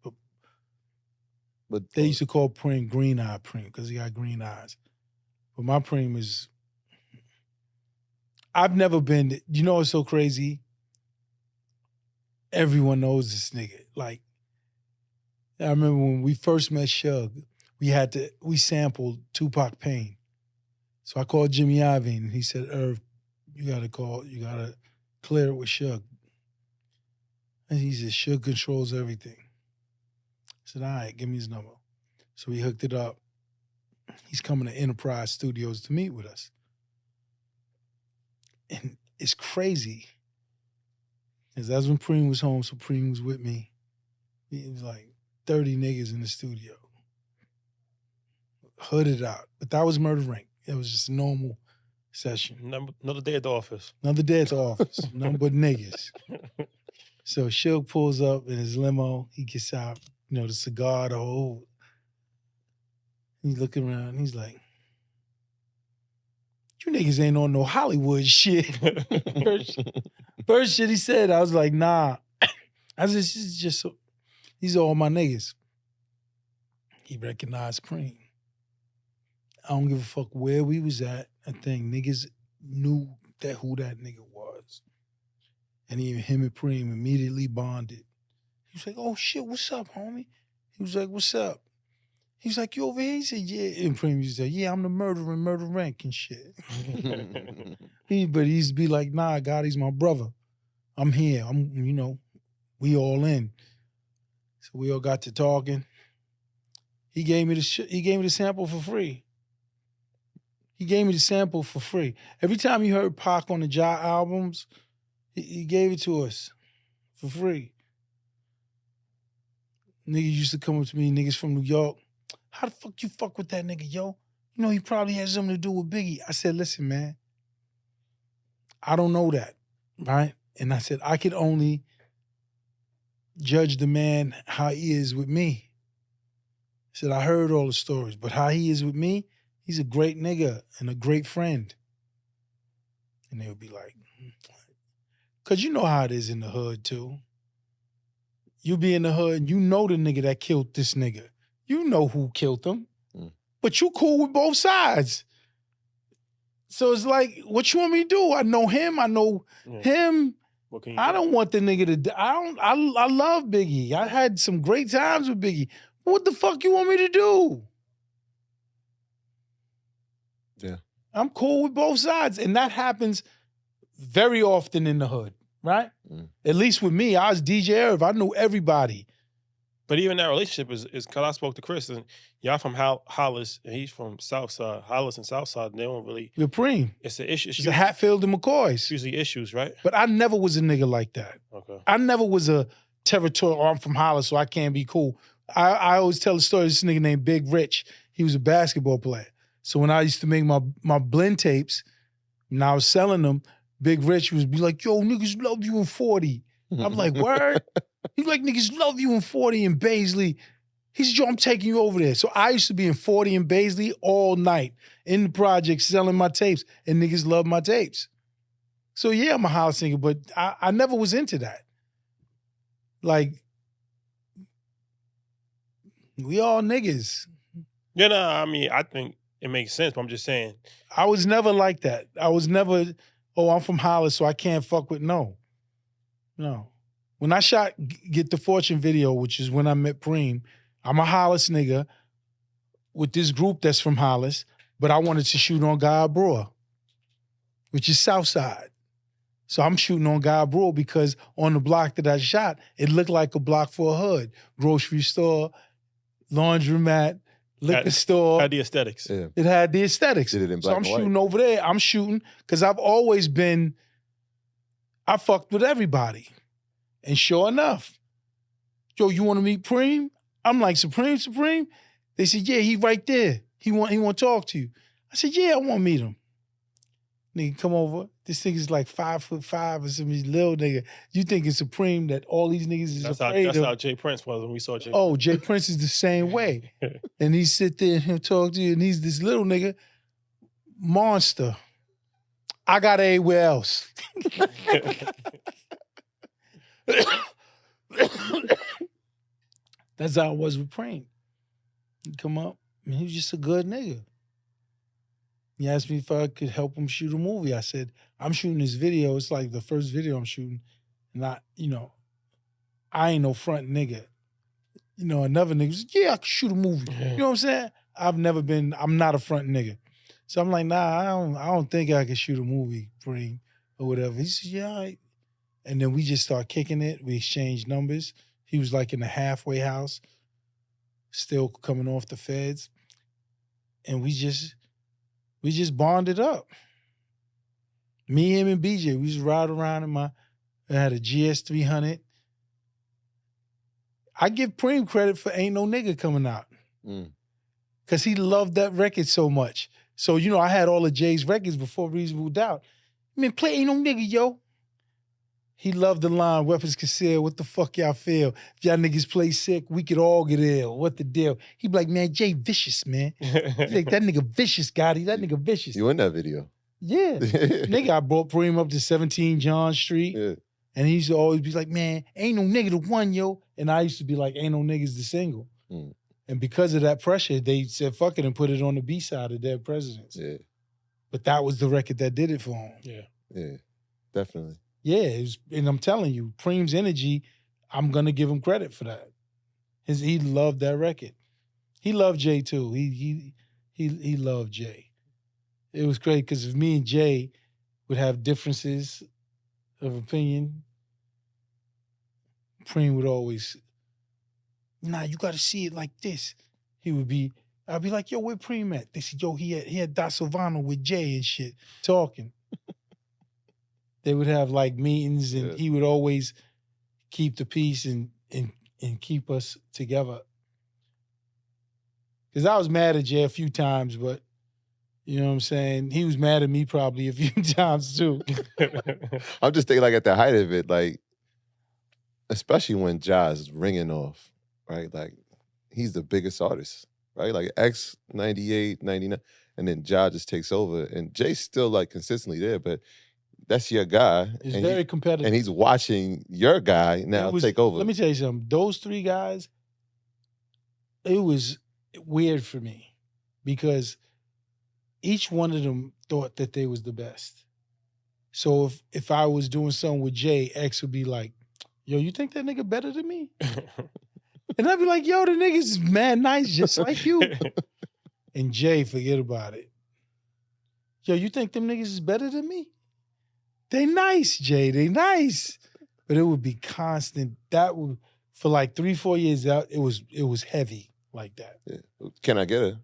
but they used to call Preem Green Eye Preem because he got green eyes. But my Preem is, I've never been, you know what's so crazy? Everyone knows this nigga. Like, I remember when we first met Suge, we sampled Tupac Pain. So I called Jimmy Iovine and he said, Irv, you gotta clear it with Suge. And he said, Suge controls everything. I said, all right, give me his number. So we hooked it up. He's coming to Enterprise Studios to meet with us. And it's crazy. Because that's when Preem was home, so Preem was with me. It was like 30 niggas in the studio. Hooded out. But that was Murder Rank. It was just a normal session. Another day at the office. Another day at the office. Nothing but niggas. So Suge pulls up in his limo. He gets out, the cigar, the whole. He's looking around. And he's like, you niggas ain't on no Hollywood shit. First shit he said, I was like, nah. I said, these are all my niggas. He recognized Preem. I don't give a fuck where we was at. I think niggas knew who that nigga was. And even him and Preem immediately bonded. He was like, oh shit, what's up, homie? He was like, what's up? He was like, you over here? He said, yeah. And Preem used to say, yeah, I'm the murderer in Murder Rank and shit. But he used to be like, nah, God, he's my brother. I'm here. We all in. So we all got to talking. He gave me the sample for free. He gave me the sample for free. Every time you heard Pac on the Ja albums, he gave it to us for free. Niggas used to come up to me, niggas from New York. How the fuck you fuck with that nigga, yo? He probably has something to do with Biggie. I said, listen, man, I don't know that, right? And I said, I could only judge the man how he is with me. I said, I heard all the stories, but how he is with me, he's a great nigga and a great friend. And they would be like, because you know how it is in the hood, too. You be in the hood and you know the nigga that killed this nigga. You know who killed him. But you cool with both sides. So it's like, what you want me to do? I know him. I know him. What can you I do? don't want the nigga to die. I love Biggie. I had some great times with Biggie. What the fuck you want me to do? Yeah. I'm cool with both sides. And that happens very often in the hood, right? At least with me, I was DJ Irv. I knew everybody. But even that relationship is because I spoke to Chris and y'all from Hollis and he's from Southside. Hollis and Southside, they don't really. With Preem. It's an issue. It's a Hatfield and McCoy's. Usually issues, right? But I never was a nigga like that. Okay. I never was a territorial, I'm from Hollis, so I can't be cool. I always tell the story of this nigga named Big Rich. He was a basketball player. So when I used to make my blend tapes, and I was selling them, Big Rich was be like, yo, niggas love you in 40. I'm like, word? He's like, niggas love you in 40 in Baisley. He said, yo, I'm taking you over there. So I used to be in 40 in Baisley all night in the project selling my tapes, and niggas love my tapes. So yeah, I'm a house singer, but I never was into that. Like, we all niggas. You know, I mean, I think it makes sense, but I'm just saying. I was never like that. I was never, oh, I'm from Hollis, so I can't fuck with, no. When I shot Get the Fortune video, which is when I met Preem, I'm a Hollis nigga with this group that's from Hollis, but I wanted to shoot on Guy Brewer, which is Southside. So I'm shooting on Guy Brewer because on the block that I shot, it looked like a block for a hood. Grocery store, laundromat, liquor store. Had the aesthetics. Yeah. It had the aesthetics. Did it in So black I'm and white. shooting over there. I'm shooting because I've always been, I fucked with everybody. And sure enough, yo, you want to meet Preem? I'm like, Supreme? They said, yeah, he right there. He want to talk to you. I said, yeah, I want to meet him. Nigga, come over. This nigga's like 5'5" or some little nigga. You thinking Supreme that all these niggas is afraid That's of? how Jay Prince was when we saw Jay. Oh, Jay Prince is the same way. And he sit there and he'll talk to you, and he's this little nigga, monster. I got anywhere else. That's how it was with Preem. He'd come up, and he was just a good nigga. He asked me if I could help him shoot a movie. I said, I'm shooting this video. It's like the first video I'm shooting. And I ain't no front nigga. Another nigga was, yeah, I can shoot a movie. You know what I'm saying? I'm not a front nigga. So I'm like, nah, I don't think I can shoot a movie, Preem, or whatever. He said, yeah, all right. And then we just started kicking it. We exchanged numbers. He was like in the halfway house, still coming off the feds. And we just bonded up. Me, him, and BJ. We just ride around I had a GS 300. I give Preem credit for Ain't No Nigga coming out. Because he loved that record so much. So, I had all of Jay's records before Reasonable Doubt. Man, play Ain't No Nigga, yo. He loved the line, weapons concealed, what the fuck y'all feel? If y'all niggas play sick, we could all get ill. What the deal? He be like, man, Jay vicious, man. He like, that nigga vicious, Gotti. That nigga vicious. You in that video? Yeah. Nigga, I brought Preem up to 17 John Street. Yeah. And he used to always be like, man, ain't no nigga the one, yo. And I used to be like, ain't no niggas the single. And because of that pressure, they said, fuck it, and put it on the B-side of Dead Presidents. Yeah. But that was the record that did it for him. Yeah, definitely. Yeah, and I'm telling you, Preem's energy, I'm gonna give him credit for that. He loved that record. He loved Jay too. He loved Jay. It was great because if me and Jay would have differences of opinion, Preem would always, nah, you gotta see it like this. I'd be like, yo, where Preem at? They said, yo, he had Da Silvano with Jay and shit, talking. They would have like meetings, and he would always keep the peace and keep us together. Because I was mad at Jay a few times, but you know what I'm saying? He was mad at me probably a few times too. I'm just thinking like at the height of it, like, especially when Jazz is ringing off, right? Like, he's the biggest artist, right? Like X 98, 99, and then Jazz just takes over. And Jay's still like consistently there, but that's your guy. It's very competitive. And he's watching your guy now take over. Let me tell you something. Those three guys, it was weird for me because each one of them thought that they was the best. So if I was doing something with Jay, X would be like, yo, you think that nigga better than me? And I'd be like, yo, the nigga's is mad nice just like you. And Jay, forget about it. Yo, you think them niggas is better than me? They nice, Jay. They nice. But it would be constant. That would, for like 3-4 years out, it was heavy like that. Yeah. Can I get her?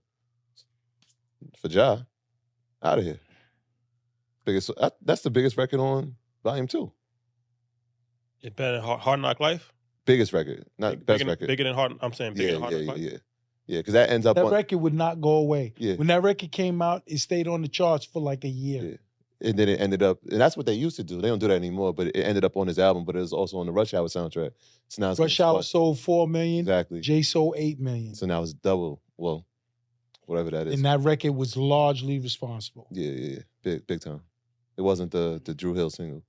For Ja. Out of here. That's the biggest record on Volume 2. It's better than Hard Knock Life? Biggest record, not best record. Bigger than Hard, I'm saying bigger than Hard Knock Life. Yeah, because that ends up that on... record would not go away. Yeah. When that record came out, it stayed on the charts for like a year. Yeah. And then it ended up, and that's what they used to do. They don't do that anymore, but it ended up on his album, but it was also on the Rush Hour soundtrack. So now it's Rush Hour sold 4 million. Exactly. Jay sold 8 million. So now it's double. Well, whatever that is. And that record was largely responsible. Yeah. Big time. It wasn't the Drew Hill single.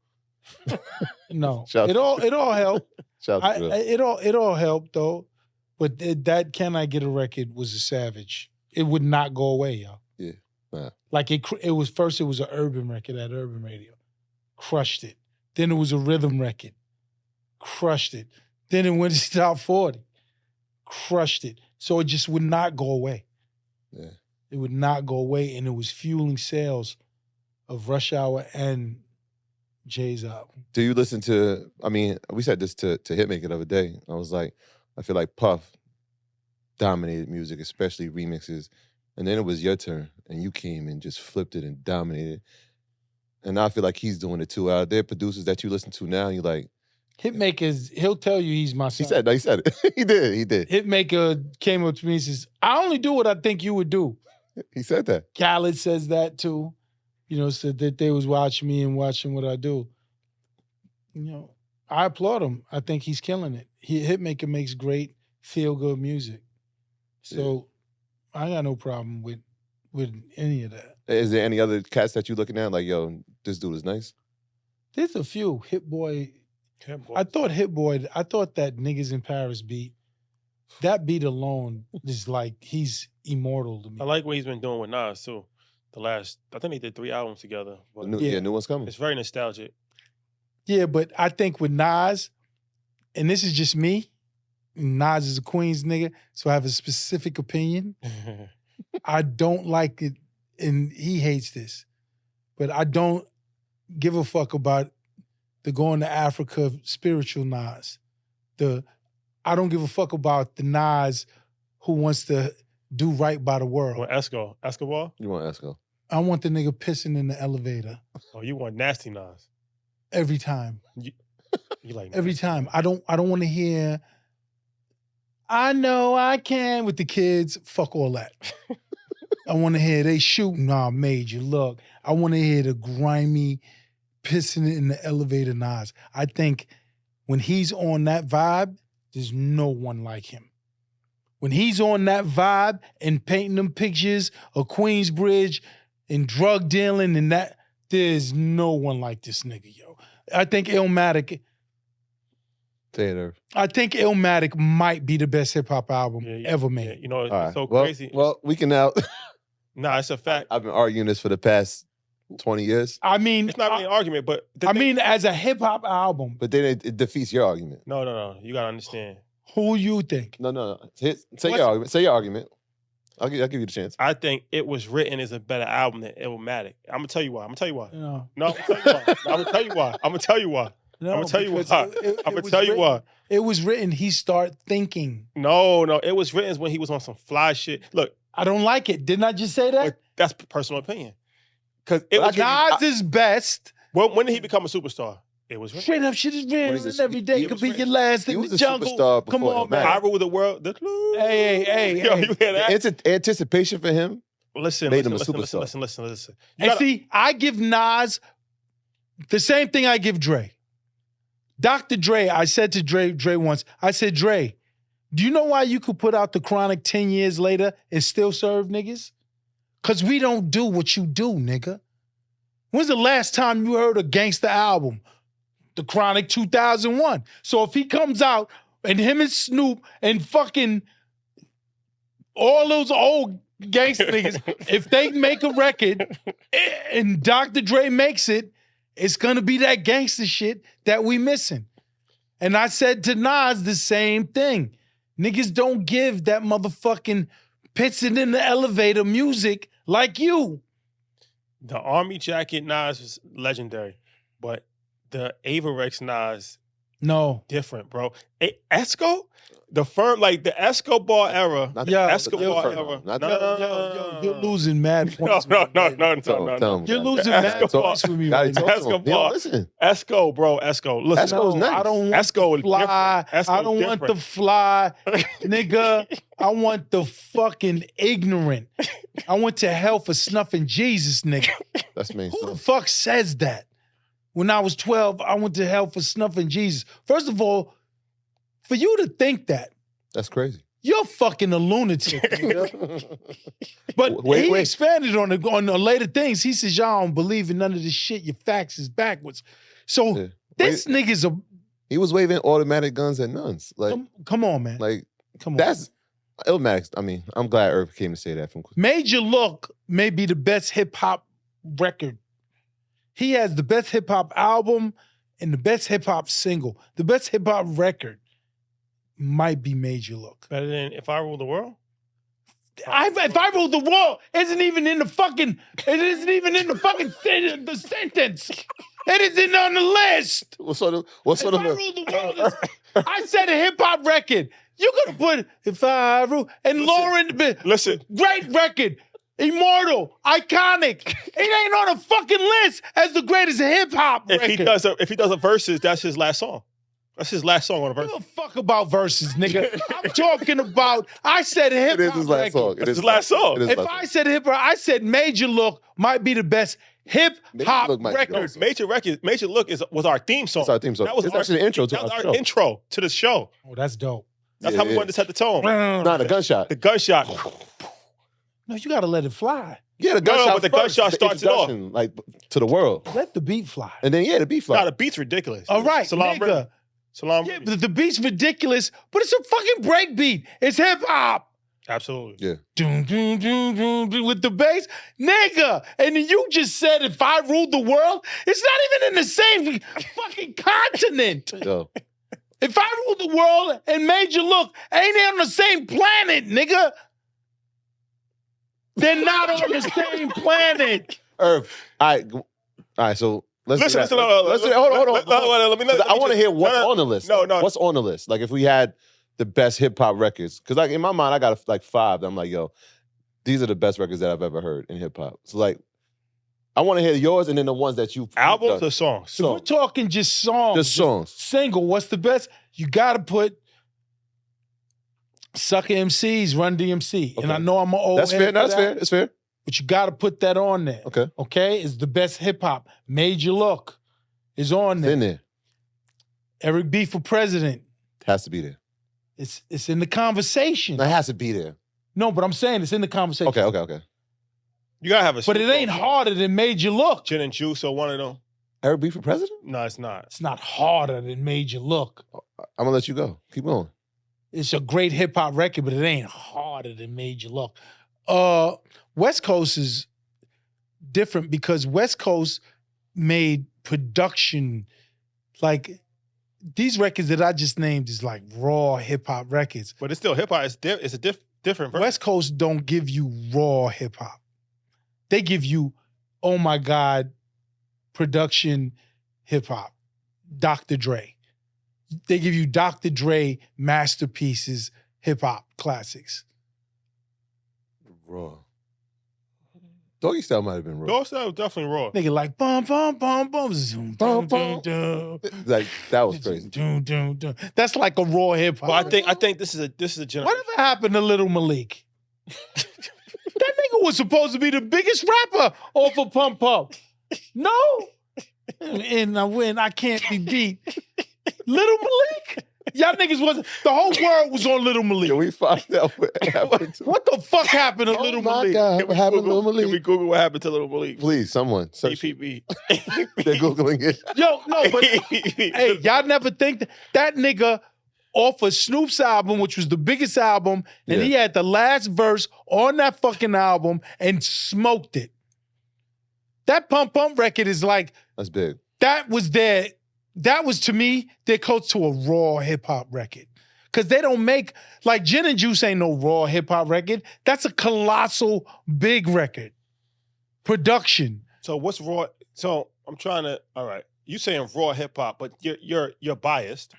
No. Shout It all helped. Shout out to Drew Hill. It all helped though. But that Can I Get a Record was a savage. It would not go away, y'all. Yeah. Nah. Like it was first, it was an urban record at Urban Radio. Crushed it. Then it was a rhythm record. Crushed it. Then it went to Top 40. Crushed it. So it just would not go away. Yeah. It would not go away. And it was fueling sales of Rush Hour and Jay's album. Do you listen to, I mean, we said this to Hitmaker the other day. I was like, I feel like Puff dominated music, especially remixes. And then it was your turn, and you came and just flipped it and dominated. And now I feel like he's doing it too. Are there producers that you listen to now, and you're like... Hitmaker's, he'll tell you he's my son. He said it. He did. Hitmaker came up to me and says, I only do what I think you would do. He said that. Khaled says that too. You know, said that they was watching me and watching what I do. You know, I applaud him. I think he's killing it. Hitmaker makes great feel-good music. So... I got no problem with any of that. Is there any other cats that you looking at? Like, yo, this dude is nice? There's a few. Hit Boy. I thought that Niggas in Paris beat, that beat alone is like, he's immortal to me. I like what he's been doing with Nas, too. I think they did 3 albums together. But new one's coming. It's very nostalgic. Yeah, but I think with Nas, and this is just me, Nas is a Queens nigga, so I have a specific opinion. I don't like it, and he hates this, but I don't give a fuck about the going to Africa spiritual Nas. I don't give a fuck about the Nas who wants to do right by the world. You want Escobar? You want Esco? I want the nigga pissing in the elevator. Oh, you want nasty Nas? Every time. You like every time. I don't want to hear... I know I can with the kids. Fuck all that. I want to hear they shooting. Nah, Major, look. I want to hear the grimy pissing in the elevator Nas. I think when he's on that vibe, there's no one like him. When he's on that vibe and painting them pictures of Queensbridge and drug dealing and that, there's no one like this nigga, yo. I think Illmatic... Say it, Irv. I think Illmatic might be the best hip-hop album ever made. Yeah, you know, it's right. so crazy. Well, we can now... Nah, it's a fact. I've been arguing this for the past 20 years. I mean... It's not really an argument, but... I mean, as a hip-hop album... But then it defeats your argument. No. You got to understand. Who you think? No. Say your argument. Say your argument. I'll give you the chance. I think It Was Written is a better album than Illmatic. I'm going to tell you why. No. No, I'm going to tell you why. I'm going to tell you why. No, I'm going to tell you why. I'm going to was tell you written- why. It was written, he started thinking. No. It Was Written when he was on some fly shit. Look. I don't like it. Didn't I just say that? That's personal opinion. Because it was Nas is best. When did he become a superstar? It Was Written. Straight up shit is written. Every day could be your last He in was the a jungle. superstar Come before on, man. Illmatic. I Rule the World. Hey. Yo, you hear that? It's an anticipation for him. Listen. Made him a superstar. Listen. And see, I give Nas the same thing I give Dre. Dr. Dre, I said to Dre once, I said, Dre, do you know why you could put out The Chronic 10 years later and still serve niggas? Because we don't do what you do, nigga. When's the last time you heard a gangsta album? The Chronic 2001. So if he comes out and him and Snoop and fucking all those old gangsta niggas, if they make a record and Dr. Dre makes it, it's gonna be that gangster shit that we missing. And I said to Nas the same thing. Niggas don't give that motherfucking pissing in the elevator music like you. The Army Jacket Nas was legendary, but the Averex Nas, no, different, bro. Esco? The firm, like the Escobar era. Not The Yeah, Escobar yo, era. not No. You're losing mad points. No. Tell him, You're guys. losing mad Escobar. points with me Gotta right now. talk to him. He don't listen. Esco, bro. Esco. Listen. Esco's nice. I don't want Esco the is fly. different. Esco's I don't want the fly, nigga. I want the fucking ignorant. I went to hell for snuffing Jesus, nigga. That's me. Who the fuck says that? When I was 12, I went to hell for snuffing Jesus. First of all, for you to think that, That's crazy. you're fucking a lunatic. Nigga. But he Wait. expanded on the later things. He says, y'all don't believe in none of this shit. Your facts is backwards. So Yeah. this nigga's a... He was waving automatic guns at nuns. Like, Come on, man. Come on. That's Illmatic. I mean, I'm glad Irv came to say that from. Major Look may be the best hip-hop record. He has the best hip-hop album and the best hip-hop single. The best hip-hop record might be Major Look. Better than If I Rule the World? If I Rule the World isn't even in the fucking, the sentence. It isn't on the list. What sort of? If I Rule the World is, I said a hip-hop record. You could have put If I Rule, and Lauren, Listen. great record. Immortal, iconic. It ain't on a fucking list as the greatest hip-hop record. If he does a verses, that's his last song. That's his last song on a verse. Give a fuck about verses, nigga. I'm talking about, I said hip-hop It is his last record. song. It That's is his last song. It is If last I song. said hip-hop, I said Major Look might be the best hip-hop Look might be record. the Major Look was our theme song. It's our theme song. That was It's actually the intro to that was our our show. intro to the show. Oh, that's dope. That's Yeah, how we yeah. wanted to set the tone. Not a gunshot. The gunshot. No, you gotta let it fly. Yeah, the No, gunshot. but the first, gunshot starts it off. introduction, like to the world, Let the beat fly. and then the beat fly. Nah, the beat's ridiculous. All right, Salam nigga. Rhythm. Salam Yeah, Rhythm. but the beat's ridiculous, but it's a fucking break beat. It's hip-hop. Absolutely. Yeah. Doom, doom, doom, doom, doom, with the bass. Nigga, and then you just said If I Ruled the World, it's not even in the same fucking continent. Yo, If I Ruled the World and Major Look, ain't they on the same planet, nigga? They're not on the same planet. Irv. All right. So let's Listen, do that. no, Let's do that. Hold on. Let me I want to hear what's on the list. No, no. What's on the list? Like if we had the best hip hop records, because like in my mind I got like 5. That I'm like, yo, these are the best records that I've ever heard in hip hop. So like, I want to hear yours and then the ones that you Albums or songs? So we're talking just songs. Just songs. Single. What's the best? You gotta put Sucker MC's Run DMC. And Okay. I know I'm an old That's head fair. No, for that's that, fair. That's fair. but you gotta put that on there. Okay. Okay? It's the best hip hop. Major Look is on It's there. in there. Eric B for president. Has to be there. It's in the conversation. That has to be there. No, but I'm saying it's in the conversation. Okay. You gotta have a. But it ain't harder than Major Look. Gin and Juice or one of them. Eric B for president? No, it's not. It's not harder than Major Look. I'm gonna let you go. Keep going. It's a great hip hop record, but it ain't harder than Major Look. West Coast is different because West Coast made production like these records that I just named is like raw hip hop records. But it's still hip hop. It's a different version. West Coast don't give you raw hip hop. They give you, oh my God, production hip hop. Dr. Dre. They give you Dr. Dre masterpieces, hip hop classics. Raw. Doggy Style might have been raw. Dog Style was definitely raw. Nigga like bum bum bum bum zoom Bum, dum bum. dum Like that was crazy. dum dum dum. That's like a raw hip hop. But I think this is a generation. Whatever happened to Little Malik? That nigga was supposed to be the biggest rapper off of Pump Up. No. And I win. I can't be beat. Little Malik? Y'all niggas wasn't. The whole world was on Little Malik. Can we find out what happened to What the fuck happened to Oh Little my Malik? God, what happened to Lil Can we Malik? Google what happened to Little Malik? Please, someone. Search it. EPB. They're Googling it. Yo, no, but hey, y'all never think that nigga off of Snoop's album, which was the biggest album, and Yeah. he had the last verse on that fucking album and smoked it. That Pump Pump record is like, That's big. that was to me, they're close to a raw hip hop record. Cause they don't make, like Gin and Juice ain't no raw hip hop record. That's a colossal big record. Production. So what's raw? So I'm trying to. All right, you saying raw hip hop, but you're biased.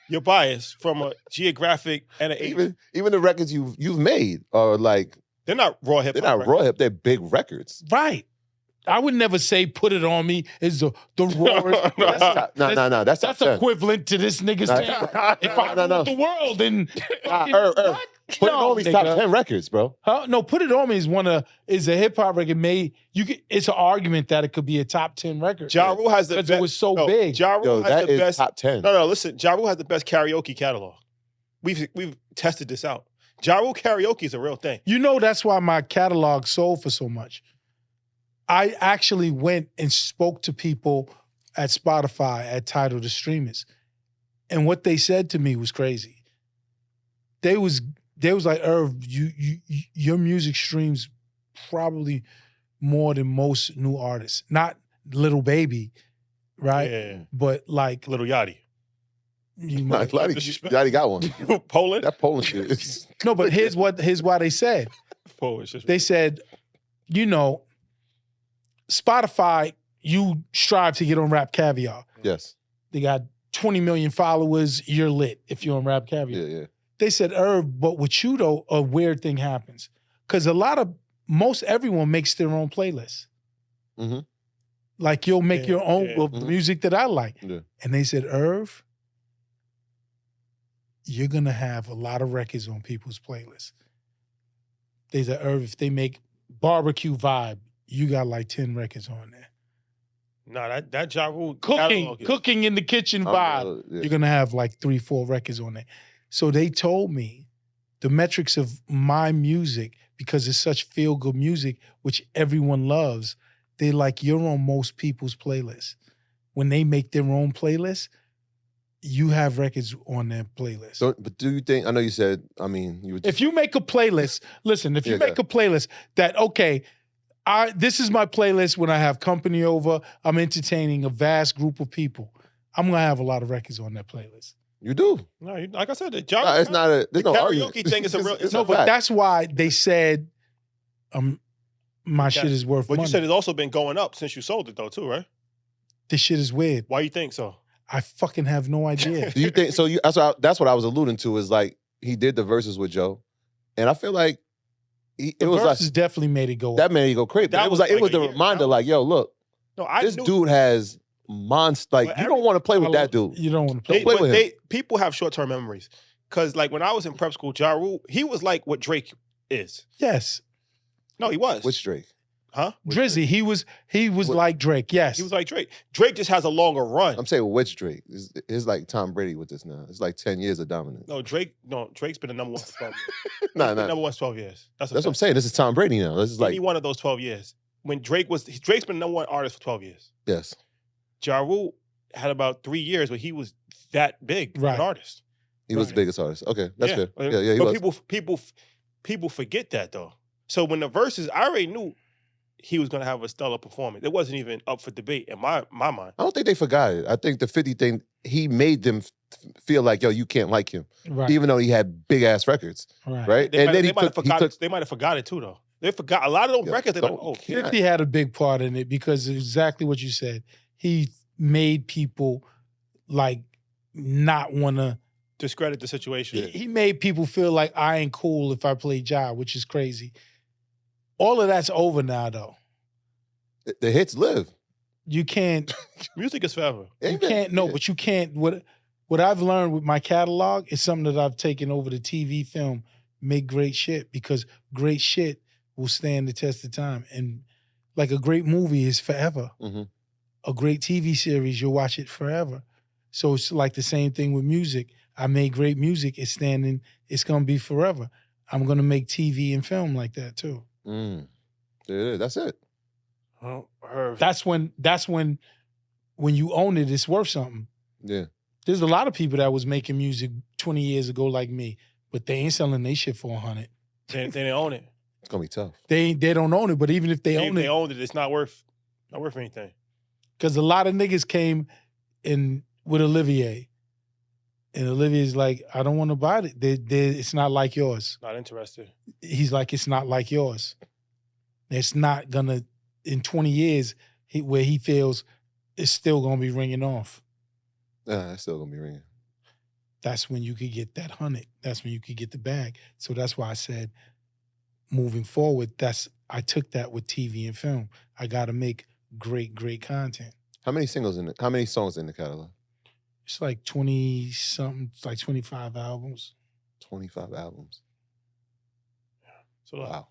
You're biased from a geographic and an Even the records you've made are like they're not raw hip hop. they're not raw hip. They're big records. Right. I would never say Put It On Me is the rawest. No. That's That's top 10. equivalent to this nigga saying, if I No. ruled the world, then Irv, Put It On Me's top 10 records, bro. Huh? No, Put It On Me is a hip hop record made. It's an argument that it could be a top 10 record. Ja Rule has the best. Because it was so big. Ja Rule has that the is best. top 10. No, listen. Ja Rule has the best karaoke catalog. We've tested this out. Ja Rule karaoke is a real thing. You know that's why my catalog sold for so much. I actually went and spoke to people at Spotify, at Tidal, the streamers. And what they said to me was crazy. They was like, Irv, your music streams probably more than most new artists. Not Little Baby, right? Yeah. But like Little Yachty. You know, Yachty got one. Poland? That Poland shit is... No, but here's why they said. Polish. They said, you know, Spotify, you strive to get on Rap Caviar. Yes. They got 20 million followers, you're lit if you're on Rap Caviar. Yeah. They said, Irv, but with you though, a weird thing happens. Because most everyone makes their own playlist. Mm-hmm. Like you'll make your own of the Mhm. music that I like. Yeah. And they said, Irv, you're gonna have a lot of records on people's playlists. They said, Irv, if they make Barbecue Vibe, you got like 10 records on there. Nah, that Ja Rule Cooking in the kitchen vibe. Yeah. You're gonna have like 3-4 records on there. So they told me the metrics of my music, because it's such feel-good music, which everyone loves, they like you're on most people's playlists. When they make their own playlist, you have records on their playlist. So, but do you think, I know you said, I mean, you would If you make a playlist, listen, if you make a playlist that, okay, this is my playlist when I have company over, I'm entertaining a vast group of people, I'm gonna have a lot of records on that playlist. You do. No, like I said, the It's not a, there's no argument. karaoke thing is a real. It's No, a but fact. that's why they said my shit is worth But money. you said it's also been going up since you sold it though, too, right? This shit is weird. Why you think so? I fucking have no idea. Do you think, so that's what I was alluding to, is like, he did the verses with Joe, and I feel like it The was verses like, definly made it go that up. made it go crazy. That It was was like, it like was a the year. reminder, That like, yo, look, No, I this knew, dude has monster, like, But you don't want to play with that dude. You don't want to Don't play. play with him. people have short-term memories. Because like when I was in prep school, Ja Rule, he was like what Drake is. Yes. No, he was. Which Drake? Huh? Drizzy, he was What- like Drake, yes. He was like Drake. Drake just has a longer run. I'm saying which Drake? It's like Tom Brady with this now. It's like 10 years of dominance. Drake's been the number one for 12 years. Nah. Number one for 12 years. That's That's what I'm saying. This is Tom Brady now. This is like, Any one of those 12 years. When Drake's been the number one artist for 12 years. yes. Ja Rule had about 3 years where he was that big of Right. an artist. He was the Right. biggest artist. Okay, that's fair. Yeah, he but was. people forget that though. So when the verses, I already knew he was gonna have a stellar performance. It wasn't even up for debate in my mind. I don't think they forgot it. I think the 50 thing, he made them feel like, yo, you can't like him. Right. Even though he had big ass records, right? They And then he might have forgot. took, They might have forgot it too though. They forgot a lot of those Yeah, records. They're like, don't- oh, Yeah. 50 had a big part in it because exactly what you said. He made people like not want to. discredit the situation. He made people feel like I ain't cool if I play Ja, which is crazy. All of that's over now, though. the hits live. You can't. Music is forever. You can't. No, but you can't. What I've learned with my catalog is something that I've taken over to TV, film. Make great shit, because great shit will stand the test of time. And like a great movie is forever. Mhm. A great TV series, you'll watch it forever. So it's like the same thing with music. I made great music. It's gonna be forever. I'm gonna make TV and film like that too. There it is. That's it. Oh, Irv. That's when you own it, it's worth something. Yeah. There's a lot of people that was making music 20 years ago like me, but they ain't selling their shit for 100. They didn't own it. It's gonna be tough. They don't own it, but even if they If own they it, owned it, it's not worth anything. because a lot of niggas came in with Olivier, and Olivier's like, I don't want to buy it. It's not like yours. Not interested. He's like, it's not like yours. It's not gonna, in 20 years, where he feels it's still gonna be ringing off. It's still gonna be ringing. That's when you could get that 100. That's when you could get the bag. So that's why I said, moving forward, I took that with TV and film. I got to make great content. How many songs in the catalog? It's like 20 something, it's like 25 albums. 25 albums. So look, Wow.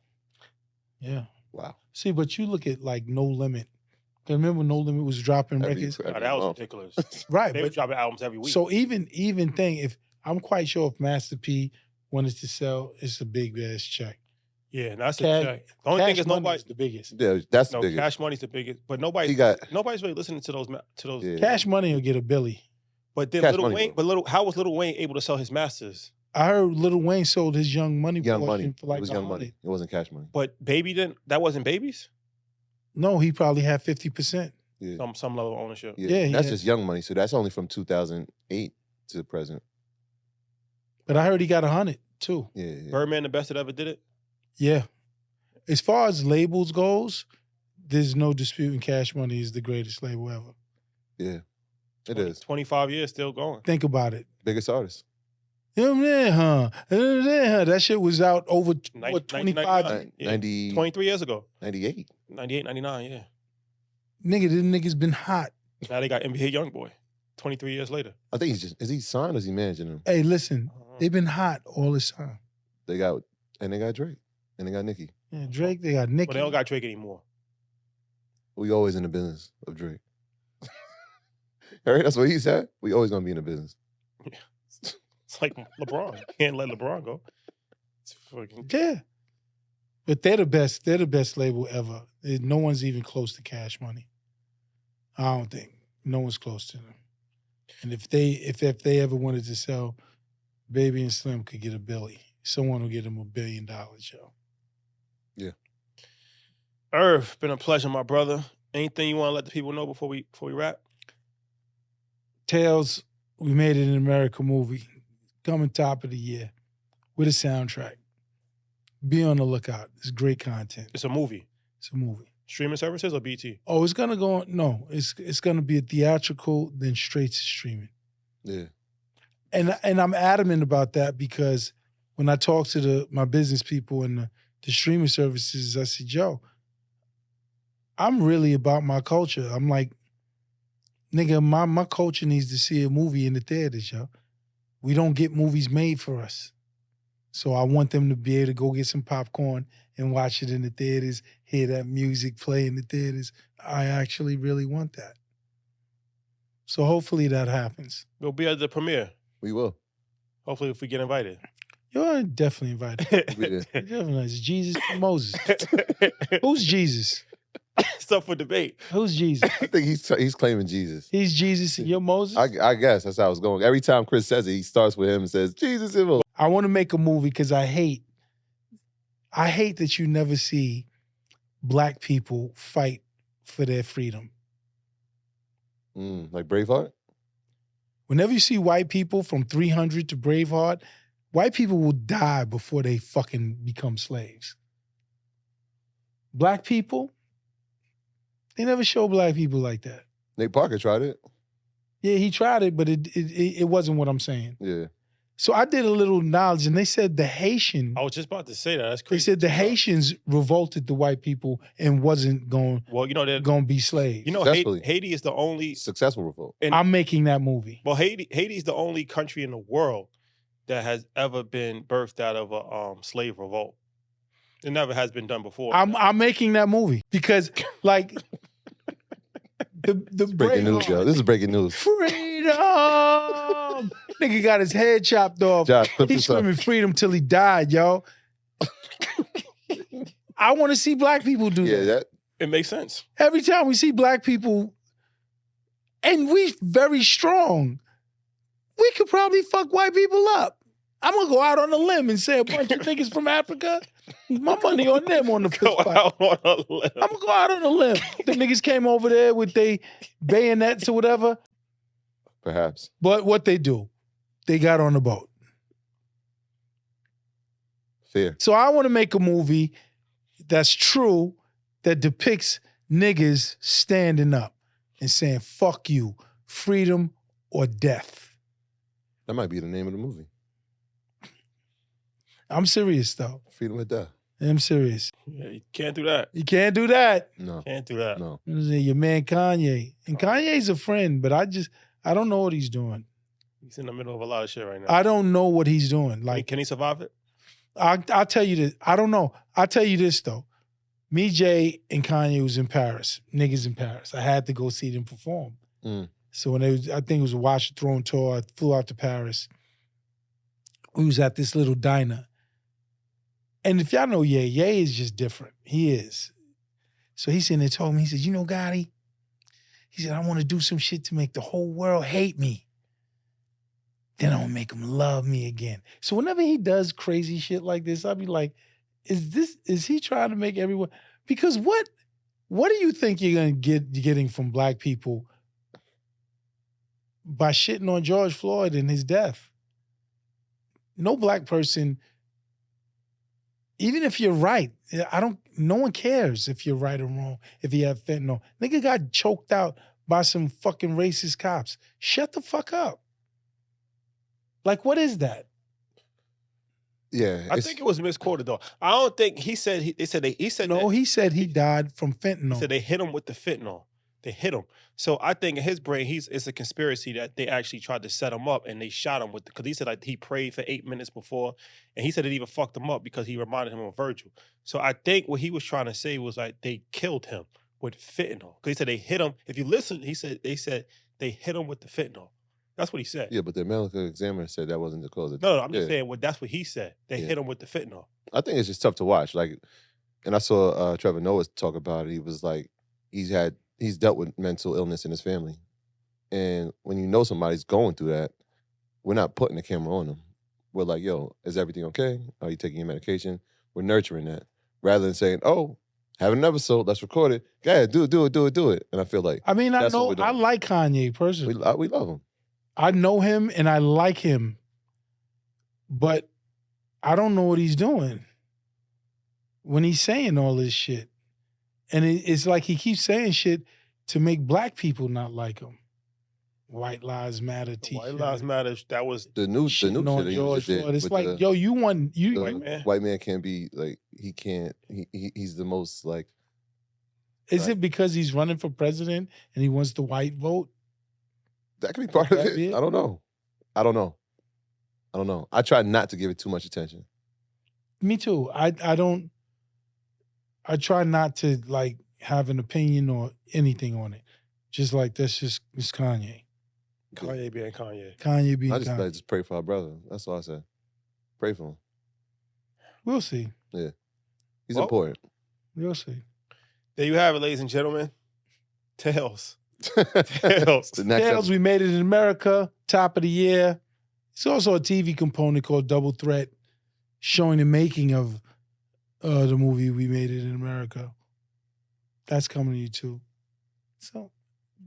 Yeah. Wow. See, but you look at like No Limit. Remember No Limit was dropping records? nah, that was ridiculous. Right. They were But dropping albums every week. so even thing, if I'm quite sure if Master P wanted to sell, it's a big ass check. yeah, that's Cash- a check. The only thing Cash is Money nobody. is the biggest. Yeah, that's the No, biggest. Cash Money's the biggest, but He got nobody's really listening to those. Yeah. Cash Money will get a Billy. But then Cash Lil Money Wayne, will. how was Lil Wayne able to sell his masters? I heard Lil Wayne sold his Young Money Young portion Money. for like It was 100. Young Money. It wasn't Cash Money. But Baby didn't. That wasn't Baby's. No, he probably had 50%. Yeah. Some level of ownership. Yeah, he that's had- just Young Money. So that's only from 2008 to the present. But I heard he got 100 too. Yeah. Yeah. Birdman, the best that ever did it. Yeah. As far as labels goes, there's no disputing Cash Money is the greatest label ever. Yeah. It is. 25 years still going. Think about it. Biggest artist. That shit was out over what, 25? 1999. Yeah. 90, 23 years ago. 98. 98, 99, yeah. Nigga, this nigga's been hot. Now they got NBA Youngboy. 23 years later. I think is he signed or is he managing them? Hey, listen, they've been hot all this time. They got Drake. And they got Nicki. Yeah, Drake, they got Nicki. But they don't got Drake anymore. We always in the business of Drake. Right? That's what he said. We always gonna be in the business. It's like LeBron. You can't let LeBron go. It's fucking... Yeah. But they're the best. They're the best label ever. No one's even close to Cash Money. I don't think. No one's close to them. And if they ever wanted to sell, Baby and Slim could get a Billy. Someone will get them $1 billion, yo. Yeah. Irv, been a pleasure, my brother. Anything you want to let the people know before we wrap? Tales, we made it in America movie. Coming top of the year with a soundtrack. Be on the lookout. It's great content. It's a movie. It's a movie. Streaming services or BT? Oh, it's gonna go on. No, it's gonna be a theatrical, then straight to streaming. Yeah. And I'm adamant about that because when I talk to my business people and the streaming services, I said, yo, I'm really about my culture. I'm like, nigga, my culture needs to see a movie in the theaters, yo. We don't get movies made for us. So I want them to be able to go get some popcorn and watch it in the theaters, hear that music play in the theaters. I actually really want that. So hopefully that happens. We'll be at the premiere. We will. Hopefully if we get invited. You're definitely invited. We did. Definitely. It's Jesus and Moses. Who's Jesus? Stuff for debate. Who's Jesus? I think he's claiming Jesus. He's Jesus and you're Moses? I guess that's how it's going. Every time Chris says it, he starts with him and says, Jesus and Moses. I want to make a movie because I hate that you never see black people fight for their freedom. Like Braveheart? Whenever you see white people from 300 to Braveheart, white people will die before they fucking become slaves. Black people, they never show black people like that. Nate Parker tried it. Yeah, he tried it, but it wasn't what I'm saying. Yeah. So I did a little knowledge, and they said the Haitian. I was just about to say that. That's They crazy. said the Haitians revolted the white people and wasn't going Well, you know that. to be slaves. You know, Successfully. Haiti is the only. Successful revolt. And, I'm making that movie. well, Haiti's the only country in the world that has ever been birthed out of a slave revolt. It never has been done before. I'm making that movie because, like, the Breaking news, Braveheart- yo. This is breaking news. Freedom. Nigga got his head chopped off. Josh, clip He's this up. screaming freedom till he died, yo. I want to see black people do Yeah, that. it makes sense. Every time we see black people, and we very strong, we could probably fuck white people up. I'm gonna go out on a limb and say a bunch of niggas from Africa. My money on them on the fist Go fight. out on a limb. I'm gonna go out on a limb. The niggas came over there with they bayonets or whatever. Perhaps. But what they do, they got on the boat. Fair. So I want to make a movie that's true, that depicts niggas standing up and saying, fuck you, freedom or death. That might be the name of the movie. I'm serious, though. Freedom or Death. I'm serious. Yeah, you can't do that. You can't do that. No. Can't do that. No. Your man Kanye. And Kanye's a friend, but I don't know what he's doing. He's in the middle of a lot of shit right now. I don't know what he's doing. Like, Can he survive it? I'll tell you this. I don't know. I'll tell you this though. Me, Jay, and Kanye was in Paris. Niggas in Paris. I had to go see them perform. So when I think it was a Watch the Throne tour, I flew out to Paris. We was at this little diner. And if y'all know Ye is just different. He is. So he sitting there told me, he said, you know, Gotti, he said, I want to do some shit to make the whole world hate me. Then I'm gonna make them love me again. So whenever he does crazy shit like this, I'll be like, is he trying to make everyone? Because what do you think you're gonna getting from black people by shitting on George Floyd and his death? No black person, even if you're right, no one cares if you're right or wrong, if you have fentanyl. Nigga got choked out by some fucking racist cops. Shut the fuck up. Like, what is that? Yeah. I think it was misquoted though. I don't think he said he said he died from fentanyl. He said they hit him with the fentanyl. They hit him. So I think in his brain, it's a conspiracy that they actually tried to set him up and they shot him because he said like he prayed for 8 minutes before, and he said it even fucked him up because he reminded him of Virgil. So I think what he was trying to say was like they killed him with fentanyl because he said they hit him. If you listen, they said they hit him with the fentanyl. That's what he said. Yeah, but the medical examiner said that wasn't the cause of No, I'm just saying that's what he said. They hit him with the fentanyl. I think it's just tough to watch. Like, and I saw Trevor Noah talk about it. He was like, he's dealt with mental illness in his family. And when you know somebody's going through that, we're not putting the camera on them. We're like, yo, is everything okay? Are you taking your medication? We're nurturing that. Rather than saying, oh, having an episode, let's record it. Go ahead, do it. And I feel like I like Kanye personally. We love him. I know him and I like him, but I don't know what he's doing when he's saying all this shit. And it's like he keeps saying shit to make black people not like him. White Lives Matter t-shirt. White Lives Matter, that was the new shit on George Floyd. It's like, yo, you white man. White man can't be like, he's the most like. Is it because he's running for president and he wants the white vote? That could be part of it. I don't know. I try not to give it too much attention. Me too. I try not to like have an opinion or anything on it. Just like it's Kanye. Kanye being Kanye. Kanye being Kanye. I just pray for our brother. That's all I said. Pray for him. We'll see. Yeah. He's important. We'll see. There you have it, ladies and gentlemen. Tales. Tales, we made it in America, top of the year. It's also a TV component called Double Threat, showing the making of the movie We Made It in America. That's coming to you too. So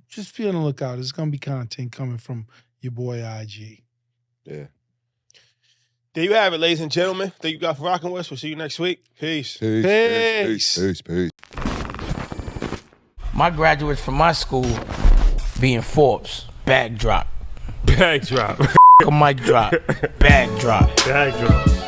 just be on the lookout. There's going to be content coming from your boy IG. Yeah. There you have it, ladies and gentlemen. Thank you guys for rocking with us. We'll see you next week. Peace. Peace. My graduates from my school being Forbes, bag drop. Bag drop. A mic drop, bag drop. Bag drop.